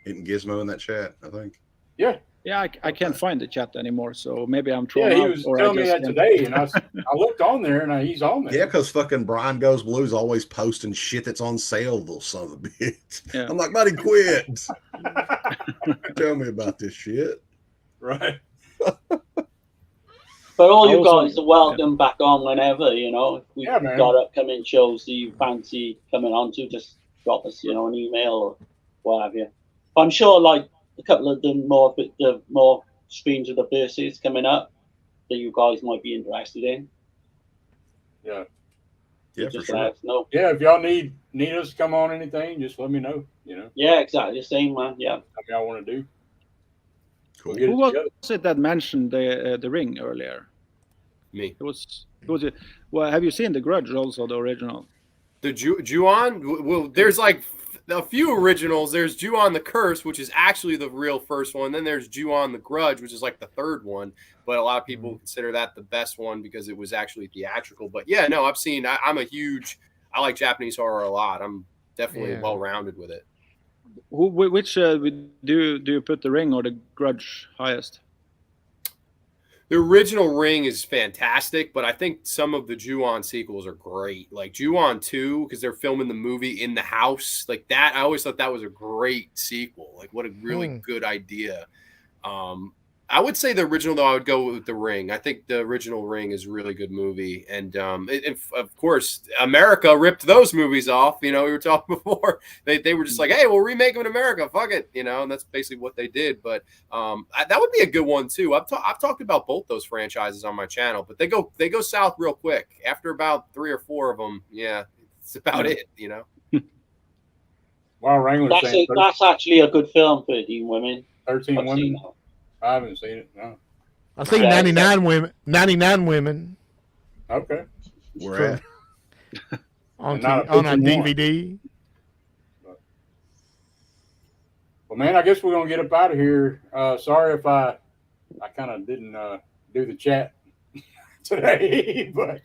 [SPEAKER 4] and Gizmo in that chat, I think.
[SPEAKER 2] Yeah.
[SPEAKER 3] Yeah, I can't find the chat anymore, so maybe I'm trolling.
[SPEAKER 2] Yeah, he was telling me that today, and I looked on there, and he's on there.
[SPEAKER 4] Yeah, because fucking Brian Goes Blue's always posting shit that's on sale, little son of a bitch. Yeah. I'm like, buddy, quit. Tell me about this shit.
[SPEAKER 2] Right.
[SPEAKER 1] But all you guys are welcome back on whenever, If we've got upcoming shows that you fancy coming on to, just drop us, an email or what have you. But I'm sure, like, a couple of the more streams of the verses coming up that you guys might be interested in.
[SPEAKER 2] Yeah.
[SPEAKER 4] Yeah,
[SPEAKER 1] just
[SPEAKER 4] for sure.
[SPEAKER 1] let us know.
[SPEAKER 2] Yeah, if y'all need us to come on anything, just let me know.
[SPEAKER 1] Yeah, exactly. Same, man. Yeah.
[SPEAKER 2] Something y'all want to do.
[SPEAKER 4] Cool.
[SPEAKER 3] Who was it that mentioned the Ring earlier?
[SPEAKER 6] Me.
[SPEAKER 3] It was. Well, have you seen The Grudge also, the original?
[SPEAKER 6] The Ju-on? Well, there's like a few originals. There's Ju-on the Curse, which is actually the real first one. Then there's Ju-on the Grudge, which is like the third one. But a lot of people consider that the best one because it was actually theatrical. But yeah, no, I've seen. I like Japanese horror a lot. I'm definitely well-rounded with it.
[SPEAKER 3] Which do you put The Ring or The Grudge highest?
[SPEAKER 6] The original Ring is fantastic, but I think some of the Ju-on sequels are great. Like Ju-on 2, because they're filming the movie in the house. Like that, I always thought that was a great sequel. Like what a really good idea. I would say the original, though, I would go with The Ring. I think the original Ring is a really good movie. And of course, America ripped those movies off. We were talking before. They were just like, hey, we'll remake them in America. Fuck it. And that's basically what they did. But that would be a good one, too. I've talked about both those franchises on my channel, but they go south real quick. After about 3 or 4 of them, yeah, it's about it,
[SPEAKER 2] Wow, Wrangler.
[SPEAKER 1] That's actually a good film, 13 Women.
[SPEAKER 2] 13 Women? I haven't seen it, no.
[SPEAKER 5] I've seen 99 women. 99 women.
[SPEAKER 2] Okay.
[SPEAKER 4] Where at?
[SPEAKER 5] on a DVD.
[SPEAKER 2] Well, man, I guess we're gonna get up out of here. Sorry if I kind of didn't do the chat today, but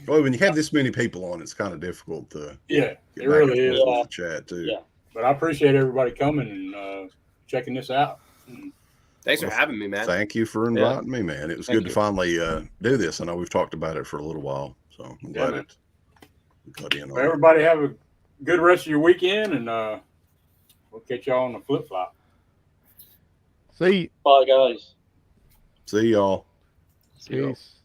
[SPEAKER 4] well, when you have this many people on, it's kind of difficult to
[SPEAKER 2] it really is
[SPEAKER 4] the chat too.
[SPEAKER 1] Yeah.
[SPEAKER 2] But I appreciate everybody coming and checking this out.
[SPEAKER 6] Thanks for having me, man.
[SPEAKER 4] Thank you for inviting me, man. It was good to finally do this. I know we've talked about it for a little while, so I'm glad it got in.
[SPEAKER 2] Well, everybody have a good rest of your weekend, and we'll catch y'all on the flip flop.
[SPEAKER 5] See you.
[SPEAKER 1] Bye, guys.
[SPEAKER 4] See y'all.
[SPEAKER 5] Peace.